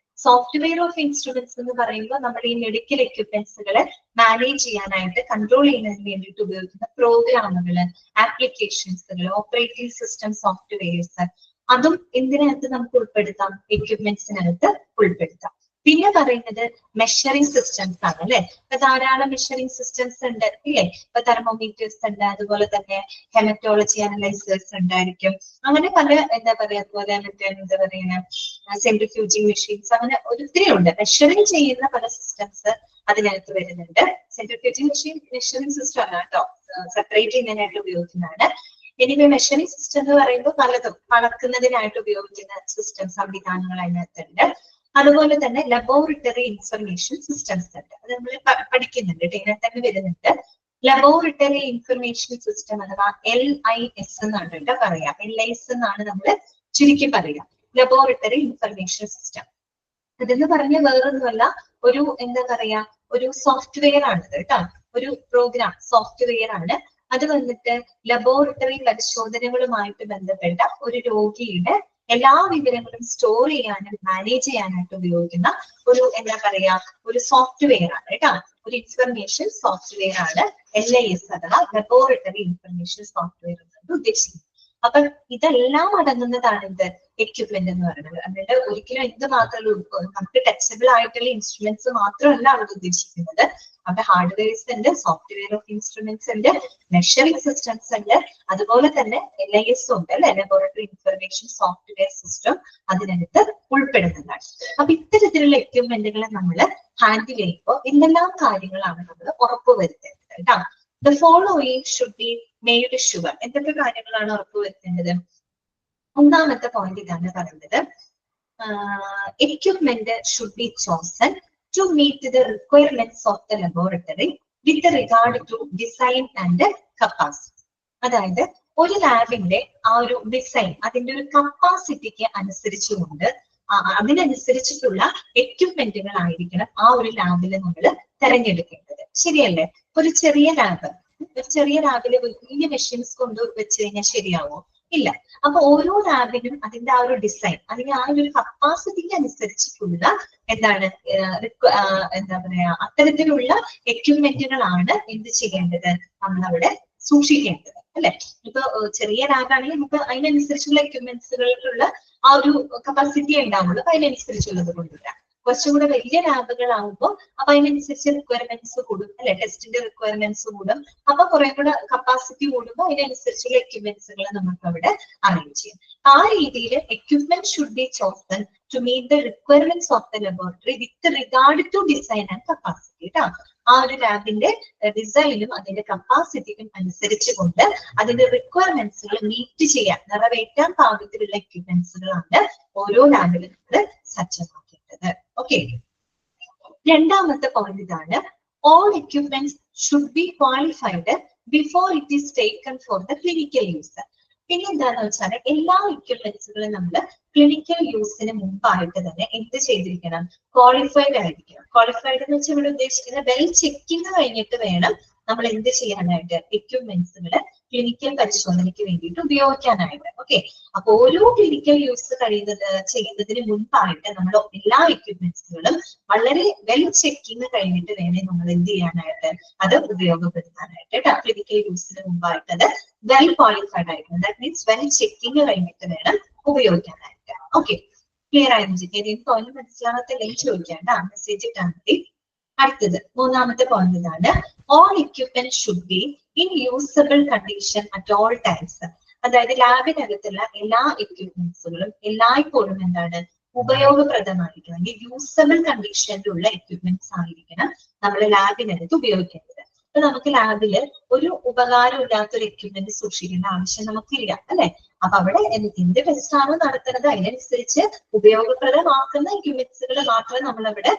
സോഫ്റ്റ്വെയർ ഓഫ് ഇൻസ്ട്രുമെന്റ്സ് എന്ന് പറയുമ്പോൾ നമ്മൾ ഈ മെഡിക്കൽ എക്യുപ്മെന്റ്സുകളെ മാനേജ് ചെയ്യാനായിട്ട് കൺട്രോൾ ചെയ്യുന്നതിന് വേണ്ടിയിട്ട് ഉപയോഗിക്കുന്ന പ്രോഗ്രാമുകൾ, ആപ്ലിക്കേഷൻസുകൾ, ഓപ്പറേറ്റിംഗ് സിസ്റ്റം സോഫ്റ്റ്വെയർസ്, അതും ഇതിനകത്ത് നമുക്ക് ഉൾപ്പെടുത്താം, എക്യുപ്മെന്റ്സിനകത്ത് ഉൾപ്പെടുത്താം. പിന്നെ പറയുന്നത് മെഷറിംഗ് സിസ്റ്റംസ് ആണ് അല്ലെ. ഇപ്പൊ ധാരാളം മെഷറിംഗ് സിസ്റ്റംസ് ഉണ്ട് ഇല്ലേ. ഇപ്പൊ തെർമോമീറ്റേഴ്സ് ഉണ്ട്, അതുപോലെ തന്നെ ഹെമറ്റോളജി അനലൈസേഴ്സ് ഉണ്ടായിരിക്കും. അങ്ങനെ പല എന്താ പറയാ, അതുപോലെ മറ്റേ എന്താ പറയുക സെൻട്രിഫ്യൂജിങ് മെഷീൻസ്, അങ്ങനെ ഒത്തിരി ഉണ്ട്. മെഷറിംഗ് ചെയ്യുന്ന പല സിസ്റ്റംസ് അതിനകത്ത് വരുന്നുണ്ട്. സെൻട്രിഫ്യൂജിങ് മെഷീൻ മെഷറിംഗ് സിസ്റ്റം അല്ല കേട്ടോ, സെപ്പറേറ്റ് ചെയ്യുന്നതിനായിട്ട് ഉപയോഗിക്കുന്നതാണ്. എനിവേ മെഷറിംഗ് സിസ്റ്റം എന്ന് പറയുമ്പോൾ പലതും അളക്കുന്നതിനായിട്ട് ഉപയോഗിക്കുന്ന സിസ്റ്റം സംവിധാനങ്ങൾ അതിനകത്തുണ്ട്. അതുപോലെ തന്നെ ലബോറട്ടറി ഇൻഫർമേഷൻ സിസ്റ്റംസ് ഉണ്ട്, അത് നമ്മൾ പഠിക്കുന്നുണ്ട്, ഇതിനെ തന്നെ വരുന്നുണ്ട്. ലബോറട്ടറി ഇൻഫർമേഷൻ സിസ്റ്റം അഥവാ LIS എന്നാണ് കേട്ടോ പറയാ. LIS എന്നാണ് നമ്മൾ ചുരുക്കി പറയാ, ലബോറട്ടറി ഇൻഫർമേഷൻ സിസ്റ്റം. അതെന്ന് പറഞ്ഞ വേറൊന്നുമല്ല, ഒരു എന്താ പറയാ, ഒരു സോഫ്റ്റ്വെയർ ആണ് കേട്ടോ, ഒരു പ്രോഗ്രാം സോഫ്റ്റ്വെയർ ആണ്. അത് വന്നിട്ട് ലബോറട്ടറി പരിശോധനകളുമായിട്ട് ബന്ധപ്പെട്ട ഒരു രോഗിയുടെ എല്ലാ വിവരങ്ങളും സ്റ്റോർ ചെയ്യാനും മാനേജ് ചെയ്യാനായിട്ട് ഉപയോഗിക്കുന്ന ഒരു എന്താ പറയാ, ഒരു സോഫ്റ്റ്വെയർ ആണ് കേട്ടോ, ഒരു ഇൻഫർമേഷൻ സോഫ്റ്റ്വെയർ ആണ് LIS അഥവാ ലബോറട്ടറി ഇൻഫർമേഷൻ സോഫ്റ്റ്വെയർ എന്നാണ് ഉദ്ദേശിക്കുന്നത്. അപ്പൊ ഇതെല്ലാം അടങ്ങുന്നതാണ് എന്ത് എക്യുപ്മെന്റ് എന്ന് പറയുന്നത്. എന്നിട്ട് ഒരിക്കലും എന്ത് മാത്രമല്ല നമുക്ക് ടച്ചബിൾ ആയിട്ടുള്ള ഇൻസ്ട്രുമെന്റ്സ് മാത്രമല്ല അവിടെ ഉദ്ദേശിക്കുന്നത്. അവിടെ ഹാർഡ്വെയർസ് ഉണ്ട്, സോഫ്റ്റ്വെയർ ഓഫ് ഇൻസ്ട്രുമെന്റ്സ് ഉണ്ട്, മെഷറിംഗ് സിസ്റ്റംസ് ഉണ്ട്, അതുപോലെ തന്നെ LIS ഉണ്ട് അല്ലെ, ലബോറട്ടറി ഇൻഫർമേഷൻ സോഫ്റ്റ്വെയർ സിസ്റ്റം അതിനകത്ത് ഉൾപ്പെടുന്നതാണ്. അപ്പൊ ഇത്തരത്തിലുള്ള എക്യുപ്മെന്റുകളെ നമ്മൾ ഹാൻഡിൽ ചെയ്യുമ്പോൾ എന്തെല്ലാം കാര്യങ്ങളാണ് നമ്മൾ ഉറപ്പുവരുത്തേണ്ടത് കേട്ടോ. The following should be made sure. എന്തൊക്കെ കാര്യങ്ങളാണ് ഉറപ്പുവരുത്തേണ്ടത്? ഒന്നാമത്തെ പോയിന്റ് ഇതാണ് പറയുന്നത്, equipment should be chosen to meet the requirements of the laboratory with regard to design and capacity. അതായത് ഒരു ലാബിന്റെ ആ ഒരു ഡിസൈൻ അതിന്റെ ഒരു കപ്പാസിറ്റിക്ക് അനുസരിച്ചുകൊണ്ട് അതിനനുസരിച്ചിട്ടുള്ള എക്യുപ്മെന്റുകൾ ആയിരിക്കണം ആ ഒരു ലാബിൽ നമ്മൾ തെരഞ്ഞെടുക്കേണ്ടത്. ശരിയല്ലേ? ഒരു ചെറിയ ലാബിൽ വലിയ മെഷീൻസ് കൊണ്ട് വെച്ച് കഴിഞ്ഞാൽ ശരിയാവോ? ഇല്ല. അപ്പൊ ഓരോ ലാബിനും അതിന്റെ ആ ഒരു ഡിസൈൻ, അതിന് ആ ഒരു കപ്പാസിറ്റിക്ക് അനുസരിച്ചിട്ടുള്ള എന്താണ് എന്താ പറയാ അത്തരത്തിലുള്ള എക്യുപ്മെന്റുകളാണ് എന്ത് ചെയ്യേണ്ടത്, നമ്മളവിടെ സൂക്ഷിക്കേണ്ടത് അല്ലെ. ഇപ്പൊ ചെറിയ ലാബാണെങ്കിൽ നമുക്ക് അതിനനുസരിച്ചുള്ള എക്യുപ്മെന്റ്സുകൾക്കുള്ള ആ ഒരു കപ്പാസിറ്റി ഉണ്ടാവുള്ളൂ, അപ്പൊ അതിനനുസരിച്ചുള്ളത് കൊണ്ടുവരാം. കുറച്ചും കൂടെ വലിയ ലാബുകളാകുമ്പോൾ അപ്പൊ അതിനനുസരിച്ച് റിക്വയർമെന്റ്സ് കൂടും അല്ലെ, ടെസ്റ്റിന്റെ റിക്വയർമെന്റ്സ് കൂടും. അപ്പൊ കുറെ കൂടെ കപ്പാസിറ്റി കൂടുമ്പോൾ അതിനനുസരിച്ചുള്ള എക്യുപ്മെന്റ്സുകൾ നമുക്ക് അവിടെ അറേഞ്ച് ചെയ്യും. ആ രീതിയിൽ equipment should be chosen to meet the requirements of the laboratory with regard to design and capacity കേട്ടോ. ആ ഒരു ലാബിന്റെ ഡിസൈനും അതിന്റെ കപ്പാസിറ്റിക്കും അനുസരിച്ച് കൊണ്ട് അതിന്റെ റിക്വയർമെന്റ്സുകൾ മീറ്റ് ചെയ്യാൻ നിറവേറ്റാൻ പാകത്തിലുള്ള എക്യുപ്മെന്റ്സുകളാണ് ഓരോ ലാബിലും നമ്മൾ സജ്ജമാക്കേണ്ടത്. ഓക്കെ. രണ്ടാമത്തെ പോയിന്റ് ഇതാണ്, all equipments should be qualified before it is taken for the clinical use. പിന്നെ എന്താണെന്ന് വെച്ചാൽ എല്ലാ എക്യുപ്മെന്റ്സുകളും നമ്മൾ ക്ലിനിക്കൽ യൂസിന് മുമ്പായിട്ട് തന്നെ എന്ത് ചെയ്തിരിക്കണം, ക്വാളിഫൈഡ് ആയിരിക്കണം. ക്വാളിഫൈഡ് എന്ന് വെച്ചാൽ ഇവിടെ ഉദ്ദേശിക്കുന്നത് വെൽ ചെക്കിങ് കഴിഞ്ഞിട്ട് വേണം നമ്മൾ എന്ത് ചെയ്യാനായിട്ട് എക്യുപ്മെന്റ്സുകള് ക്ലിനിക്കൽ പരിശോധനയ്ക്ക് വേണ്ടിയിട്ട് ഉപയോഗിക്കാനായിട്ട്. ഓക്കെ. അപ്പൊ ഓരോ ക്ലിനിക്കൽ യൂസ് ചെയ്യുന്നതിന് മുൻപായിട്ട് നമ്മൾ എല്ലാ എക്യുപ്മെന്റ്സുകളും വളരെ വെൽ ചെക്കിങ് കഴിഞ്ഞിട്ട് വേണേ നമ്മൾ എന്ത് ചെയ്യാനായിട്ട് അത് ഉപയോഗപ്പെടുത്താനായിട്ട് കേട്ടോ. ക്ലിനിക്കൽ യൂസിന് മുമ്പായിട്ട് അത് വെൽ ക്വാളിഫൈഡ് ആയിരിക്കണം. ദാറ്റ് മീൻസ് വെൽ ചെക്കിങ് കഴിഞ്ഞിട്ട് വേണം ഉപയോഗിക്കാനായിട്ട്. ഓക്കെ. ക്ലിയർ ആയിരുന്നു? ഏതെങ്കിലും പോയിന്റ് മനസ്സിലാകത്തില്ലെങ്കിൽ ചോദിക്കാം, മെസ്സേജ് ഇട്ടാൽ മതി. അടുത്തത് മൂന്നാമത്തെ പോയിന്റ് ഇതാണ്, all equipment should be in usable condition at all times. അതായത് ലാബിനകത്തുള്ള എല്ലാ എക്യുപ്മെന്റ്സുകളും എല്ലായ്പ്പോഴും എന്താണ് ഉപയോഗപ്രദമായിരിക്കണം, യൂസബിൾ കണ്ടീഷനിലുള്ള എക്യുപ്മെന്റ്സ് ആയിരിക്കണം നമ്മൾ ലാബിനകത്ത് ഉപയോഗിക്കേണ്ടത്. അപ്പൊ നമുക്ക് ലാബില് ഒരു ഉപകാരമില്ലാത്തൊരു എക്യുപ്മെന്റ് സൂക്ഷിക്കേണ്ട ആവശ്യം നമുക്കില്ല അല്ലെ. അപ്പൊ അവിടെ എന്ത് ടെസ്റ്റ് ആണോ നടത്തുന്നത് അതിനനുസരിച്ച് ഉപയോഗപ്രദമാക്കുന്ന എക്യുപ്മെന്റ്സുകൾ മാത്രമേ നമ്മൾ അവിടെ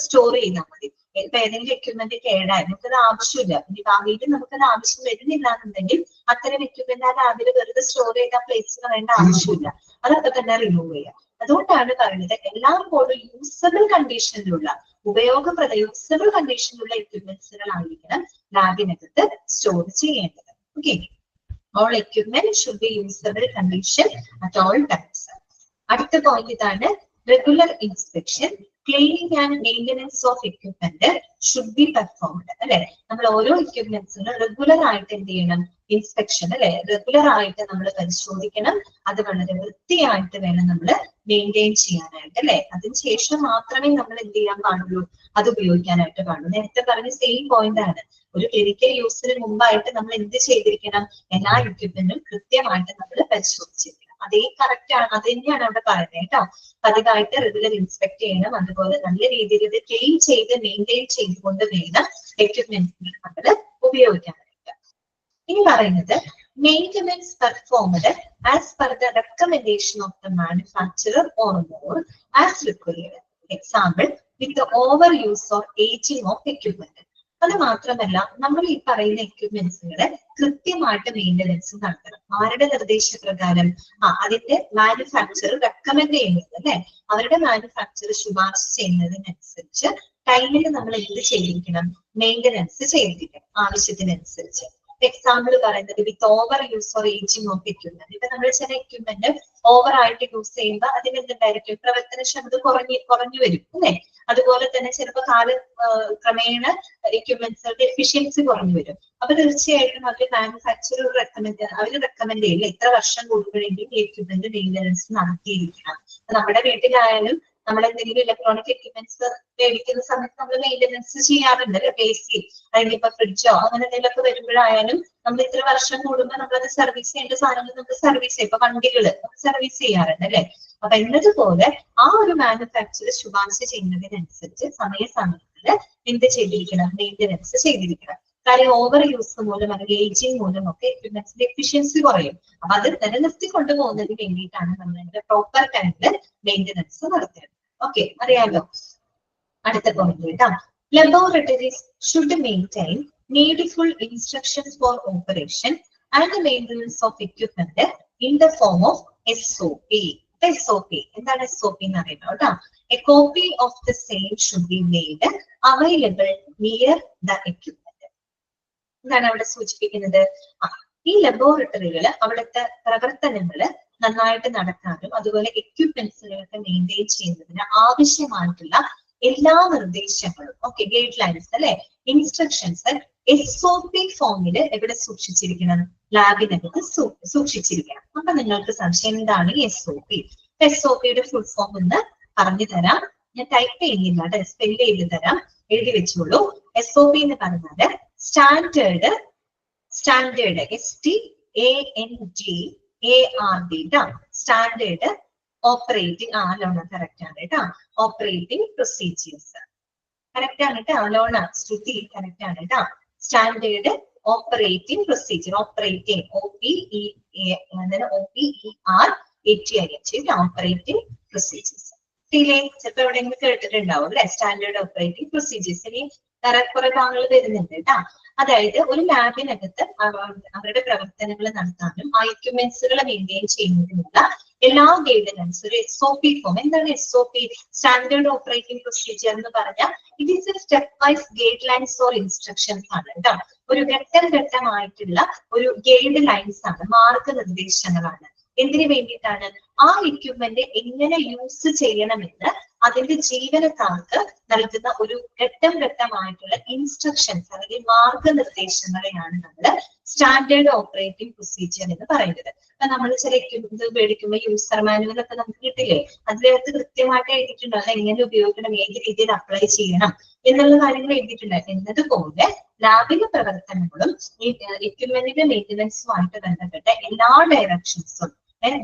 സ്റ്റോർ ചെയ്താൽ മതി. ഇപ്പൊ ഏതെങ്കിലും എക്യുപ്മെന്റ് കേടായി നമുക്കത് ആവശ്യമില്ല, ഇനി ഭാവിയിൽ നമുക്കത് ആവശ്യം വരുന്നില്ല എന്നുണ്ടെങ്കിൽ അത്തരം എക്യുപ്മെന്റ് ആ ലാബിൽ വെറുതെ സ്റ്റോർ ചെയ്ത പ്ലേസ് കളയേണ്ട ആവശ്യമില്ല, അതൊക്കെ തന്നെ റിമൂവ് ചെയ്യാം. അതുകൊണ്ടാണ് പറയുന്നത് എല്ലായ്പ്പോഴും യൂസബിൾ കണ്ടീഷനിലുള്ള യൂസബിൾ കണ്ടീഷനിലുള്ള എക്യുപ്മെന്റ്സുകളായിരിക്കണം ലാബിനകത്ത് സ്റ്റോർ ചെയ്യേണ്ടത്. Okay. All equipment should B usable condition at all times. അടുത്ത പോയിന്റ് ഇതാണ്, regular inspection cleaning and maintenance of equipment should B performed അല്ലെ. നമ്മൾ ഓരോ എക്യുപ്മെന്റ്സിനും റെഗുലർ ആയിട്ട് എന്ത് ചെയ്യണം, ഇൻസ്പെക്ഷൻ അല്ലെ, റെഗുലർ ആയിട്ട് നമ്മൾ പരിശോധിക്കണം. അത് വളരെ വൃത്തിയായിട്ട് വേണം നമ്മൾ മെയിൻറ്റെയിൻ ചെയ്യാനായിട്ട് അല്ലെ. അതിനുശേഷം മാത്രമേ നമ്മൾ എന്ത് ചെയ്യാൻ പാടുള്ളൂ, അത് ഉപയോഗിക്കാനായിട്ട് പാടുള്ളൂ. നേരത്തെ പറഞ്ഞ സെയിം പോയിന്റ് ആണ്. ഒരു ക്ലിനിക്കൽ യൂസിന് മുമ്പായിട്ട് നമ്മൾ എന്ത് ചെയ്തിരിക്കണം, എല്ലാ എക്യുപ്മെന്റും കൃത്യമായിട്ട് നമ്മൾ പരിശോധിച്ചിരിക്കണം. അതേ കറക്റ്റ് ആണ്, അത് തന്നെയാണ് അവിടെ പറയുന്നത് കേട്ടോ. പതിവായിട്ട് റെഗുലർ ഇൻസ്പെക്ട് ചെയ്യണം. അതുപോലെ നല്ല രീതിയിൽ ഇത് ക്ലീൻ ചെയ്ത് മെയിൻറ്റെയിൻ ചെയ്തുകൊണ്ട് വേണം എക്യുപ്മെന്റുകൾ നമ്മൾ ഉപയോഗിക്കാനായിട്ട്. ഇനി പറയുന്നത് maintenance performed as per the recommendation of the manufacturer or more as required. Example with over use or ageing of equipment. അത് മാത്രമല്ല നമ്മൾ ഈ പറയുന്ന എക്യുപ്മെന്റ്സുകളെ കൃത്യമായിട്ട് മെയിൻ്റനൻസ് നടത്തണം. ആരുടെ നിർദ്ദേശപ്രകാരം? അതിന്റെ മാനുഫാക്ചറർ റെക്കമെൻഡ് ചെയ്യുന്നത് അല്ലെ, അവരുടെ മാനുഫാക്ചറർ ശുപാർശ ചെയ്യുന്നതിനനുസരിച്ച് ടൈമിൽ നമ്മൾ എന്ത് ചെയ്തിരിക്കണം, മെയിൻ്റനൻസ് ചെയ്തിരിക്കണം ആവശ്യത്തിനനുസരിച്ച്. എക്സാമ്പിൾ പറയുന്നത് വിത്ത് over use or ageing of equipment. ഇപ്പൊ നമ്മൾ ചില എക്യുപ്മെന്റ് ഓവർ ആയിട്ട് യൂസ് ചെയ്യുമ്പോൾ അതിന് എന്തുണ്ടായിരിക്കും, പ്രവർത്തനക്ഷമത കുറഞ്ഞു വരും അല്ലെ. അതുപോലെ തന്നെ ചിലപ്പോൾ ക്രമേണ എക്യുപ്മെന്റ്സുകളുടെ എഫിഷ്യൻസി കുറഞ്ഞു വരും. അപ്പൊ തീർച്ചയായിട്ടും അവർ മാനുഫാക്ചറർ റെക്കമെൻഡ് ചെയ്യില്ല എത്ര വർഷം കൂടുമ്പോഴെങ്കിലും ഈ എക്യുപ്മെന്റ് മെയിൻ്റനൻസ് നടത്തിയിരിക്കണം. നമ്മുടെ വീട്ടിലായാലും നമ്മൾ എന്തെങ്കിലും ഇലക്ട്രോണിക് എക്യുപ്മെന്റ്സ് മേടിക്കുന്ന സമയത്ത് നമ്മൾ മെയിൻ്റനൻസ് ചെയ്യാറുണ്ട്. AC അല്ലെങ്കിൽ ഇപ്പൊ ഫ്രിഡ്ജോ അങ്ങനെ എന്തെങ്കിലുമൊക്കെ വരുമ്പോഴായാലും നമ്മൾ ഇത്ര വർഷം കൂടുമ്പോൾ നമ്മളത് സർവീസ് ചെയ്യേണ്ട സാധനങ്ങൾ നമ്മൾ സർവീസ് ചെയ്യും. ഇപ്പൊ വണ്ടികൾ സർവീസ് ചെയ്യാറുണ്ട് അല്ലെ. അപ്പൊ എന്നതുപോലെ ആ ഒരു മാനുഫാക്ചർ ശുപാർശ ചെയ്യുന്നതിനനുസരിച്ച് സമയസമയത്തിൽ എന്ത് ചെയ്തിരിക്കണം, മെയിൻ്റനൻസ് ചെയ്തിരിക്കണം. കാര്യം ഓവർ യൂസ് മൂലം അല്ലെങ്കിൽ ഏജിങ് മൂലം ഒക്കെ എക്യുപ്മെന്റ്സിന്റെ എഫിഷ്യൻസി കുറയും. അപ്പൊ അത് നിലനിർത്തി കൊണ്ടുപോകുന്നതിന് വേണ്ടിയിട്ടാണ് നമ്മൾ അതിന്റെ പ്രോപ്പർ ടൈമിൽ മെയിൻ്റനൻസ് നടത്തേണ്ടത്. ഓക്കെ, അറിയാലോ. അടുത്ത പോയിന്റ് കേട്ടോ, laboratories should maintain needful instructions four operation and maintenance of equipment in the form of SOP. SOP എന്താണ് SOP എന്ന് അറിയുന്നത് കേട്ടോ. A copy of the same should be made available near the equipment. എന്താണ് അവിടെ സൂചിപ്പിക്കുന്നത്? ഈ ലബോറട്ടറികൾ അവിടുത്തെ പ്രവർത്തനങ്ങള് നന്നായിട്ട് നടക്കാനും അതുപോലെ എക്യുപ്മെന്റ്സുകളൊക്കെ മെയിൻറ്റെയിൻ ചെയ്യുന്നതിന് ആവശ്യമായിട്ടുള്ള എല്ലാ നിർദ്ദേശങ്ങളും ഗൈഡ് ലൈൻസ് അല്ലെ, ഇൻസ്ട്രക്ഷൻസ് SOP ഫോമിൽ എവിടെ സൂക്ഷിച്ചിരിക്കണം? ലാബിനകത്ത് സൂക്ഷിച്ചിരിക്കണം. അപ്പൊ നിങ്ങൾക്ക് സംശയം എന്താണ് SOP? SOPയുടെ ഫുൾ ഫോം ഒന്ന് പറഞ്ഞു തരാം. ഞാൻ ടൈപ്പ് ചെയ്യുന്നില്ല, സ്പെല് ചെയ്ത് തരാം, എഴുതി വെച്ചോളൂ. SOP എന്ന് പറഞ്ഞാല് സ്റ്റാൻഡേർഡ് STANDARD സ്റ്റാൻഡേർഡ് ഓപ്പറേറ്റിംഗ് ലോണ കറക്റ്റ് ആണ് കേട്ടോ. ഓപ്പറേറ്റിംഗ് പ്രൊസീജിയേഴ്സ് കറക്റ്റ് ആണ് കേട്ടോ. ലോണ ശ്രുതി കറക്റ്റ് ആണ് കേട്ടോ. Standard operating procedure, operating operating procedures. ചിലപ്പോ എവിടെയെങ്കിലും കേട്ടിട്ടുണ്ടാവും അല്ലെ, സ്റ്റാൻഡേർഡ് ഓപ്പറേറ്റിംഗ് പ്രൊസീജിയേഴ്സ്. ഇനി കുറെ ഭാഗങ്ങൾ വരുന്നുണ്ട് കേട്ടോ. അതായത് ഒരു ലാബിനകത്ത് അവരുടെ പ്രവർത്തനങ്ങൾ നടത്താനും ആ എക്യുപ്മെന്റ്സുകൾ മെയിൻറ്റെയിൻ ചെയ്യുന്നതിനുള്ള എല്ലാ ഗൈഡൻസ് ഒരു SOP ഫോം. എന്താണ് SOP? സ്റ്റാൻഡേർഡ് ഓപ്പറേറ്റിംഗ് പ്രൊസീജിയർ എന്ന് പറഞ്ഞാൽ it is A step wise guide lines or instructions ആണ് കേട്ടോ. ഒരു ഘട്ടമായിട്ടുള്ള ഒരു ഗൈഡ് ലൈൻസ് ആണ്, മാർഗനിർദ്ദേശങ്ങളാണ്. എന്തിനു വേണ്ടിയിട്ടാണ്? ആ എക്യുപ്മെന്റ് എങ്ങനെ യൂസ് ചെയ്യണമെന്ന് അതിന്റെ ജീവനക്കാർക്ക് നൽകുന്ന ഒരു ഘട്ടമായിട്ടുള്ള ഇൻസ്ട്രക്ഷൻസ് അല്ലെങ്കിൽ മാർഗനിർദ്ദേശങ്ങളെയാണ് നമ്മൾ സ്റ്റാൻഡേർഡ് ഓപ്പറേറ്റിംഗ് പ്രൊസീജിയർ എന്ന് പറയുന്നത്. അപ്പൊ നമ്മൾ ചില എക്യുപ്മെന്റ് മേടിക്കുമ്പോൾ യൂസർ മാനുവൽ ഒക്കെ നമുക്ക് കിട്ടില്ലേ, അതിനകത്ത് കൃത്യമായിട്ട് എഴുതിയിട്ടുണ്ടോ അത് എങ്ങനെ ഉപയോഗിക്കണം, ഏത് രീതിയിൽ അപ്ലൈ ചെയ്യണം എന്നുള്ള കാര്യങ്ങൾ എഴുതിയിട്ടുണ്ട്. എന്നതുപോലെ ലാബിലെ പ്രവർത്തനങ്ങളും ഈ എക്യുപ്മെന്റിന്റെ മെയിൻ്റനൻസുമായിട്ട് ബന്ധപ്പെട്ട എല്ലാ ഡയറക്ഷൻസും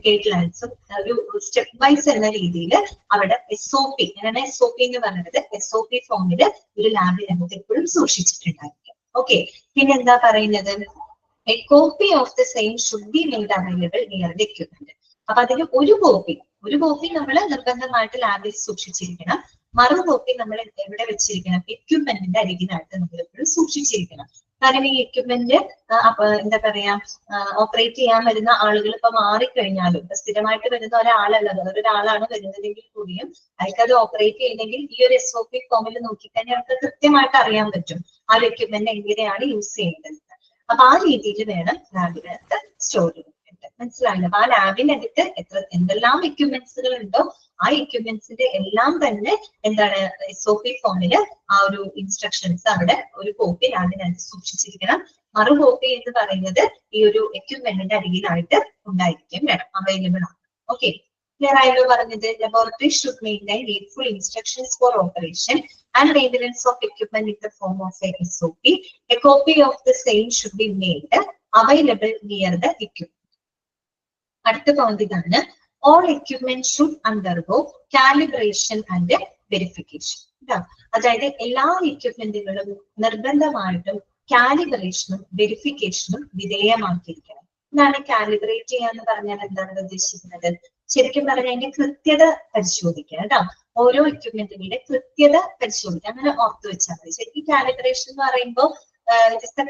ഗൈഡ് ലൈൻസും ഒരു സ്റ്റെപ്പ് വൈസ് എന്ന രീതിയിൽ അവിടെ SOP എന്നാണ് SOP എന്ന് പറയുന്നത് SOP ഫോമിൽ ഒരു ലാബിനകത്ത് എപ്പോഴും സൂക്ഷിച്ചിട്ടുണ്ടായിരിക്കും. ഓക്കെ, പിന്നെ എന്താ പറയുന്നത്? A copy of the same should be made available near the equipment. അപ്പൊ അതിന് ഒരു കോപ്പി നമ്മൾ നിർബന്ധമായിട്ട് ലാബിൽ സൂക്ഷിച്ചിരിക്കണം. മറു കോപ്പി നമ്മൾ എവിടെ വെച്ചിരിക്കണം? എക്യുപ്മെന്റിന്റെ അരികിനായിട്ട് നമ്മൾ എപ്പോഴും സൂക്ഷിച്ചിരിക്കണം. കാരണം ഈ എക്യുപ്മെന്റ് എന്താ പറയാ ഓപ്പറേറ്റ് ചെയ്യാൻ വരുന്ന ആളുകൾ ഇപ്പൊ മാറിക്കഴിഞ്ഞാലും ഇപ്പൊ സ്ഥിരമായിട്ട് വരുന്ന ഒരാളല്ല, വേറൊരാളാണ് വരുന്നതെങ്കിൽ കൂടിയും അയാൾക്ക് അത് ഓപ്പറേറ്റ് ചെയ്യണമെങ്കിൽ ഈ ഒരു SOP ഫോമിൽ നോക്കിക്കഴിഞ്ഞാൽ അവർക്ക് കൃത്യമായിട്ട് അറിയാൻ പറ്റും ആ ഒരു എക്യുപ്മെന്റ് എങ്ങനെയാണ് യൂസ് ചെയ്യേണ്ടത്. അപ്പൊ ആ രീതിയിൽ വേണം ലാബിനകത്ത് സ്റ്റോർ ചെയ്തിട്ടുണ്ട്. മനസ്സിലായില്ല? അപ്പൊ ആ ലാബിനകത്ത് എന്തെല്ലാം എക്യുപ്മെന്റ്സുകൾ ഉണ്ടോ ആ എക്യുപ്മെന്റ്സിന്റെ എല്ലാം തന്നെ എന്താണ് SOP ഫോമില് ആ ഒരു ഇൻസ്ട്രക്ഷൻസ് അവിടെ ഒരു കോപ്പി ലാബിനകത്ത് സൂക്ഷിച്ചിരിക്കണം. മറു കോപ്പി എന്ന് പറയുന്നത് ഈ ഒരു എക്യുപ്മെന്റിന്റെ അരികിലായിട്ട് ഉണ്ടായിരിക്കും വേണം, അവൈലബിൾ ആണ്. ഓക്കെ, ക്ലിയർ ആയല്ലോ പറഞ്ഞത്? Laboratory should maintain needful instructions four operation and maintenance of equipment in the form of a SOP. A copy of the same should be made available near the equipment. അടുത്ത point ഇതാണ്, all equipment should undergo calibration and verification. അതായത് എല്ലാ എക്യുപ്മെന്റുകളും നിർബന്ധമായിട്ടും കാലിബ്രേഷനും വെരിഫിക്കേഷനും വിധേയമാക്കിയിരിക്കണം. എന്താണ് calibrate ചെയ്യാന്ന് പറഞ്ഞാൽ എന്താണ് ഉദ്ദേശിക്കുന്നത്? ശരിക്കും പറഞ്ഞാൽ അതിന്റെ കൃത്യത പരിശോധിക്കുക കേട്ടോ. ഓരോ എക്യുപ്മെന്റുകളുടെ കൃത്യത പരിശോധിക്കുക, അങ്ങനെ ഓർത്തു വെച്ചാൽ മതി. ശരിക്കും കാലിബ്രേഷൻ എന്ന് പറയുമ്പോൾ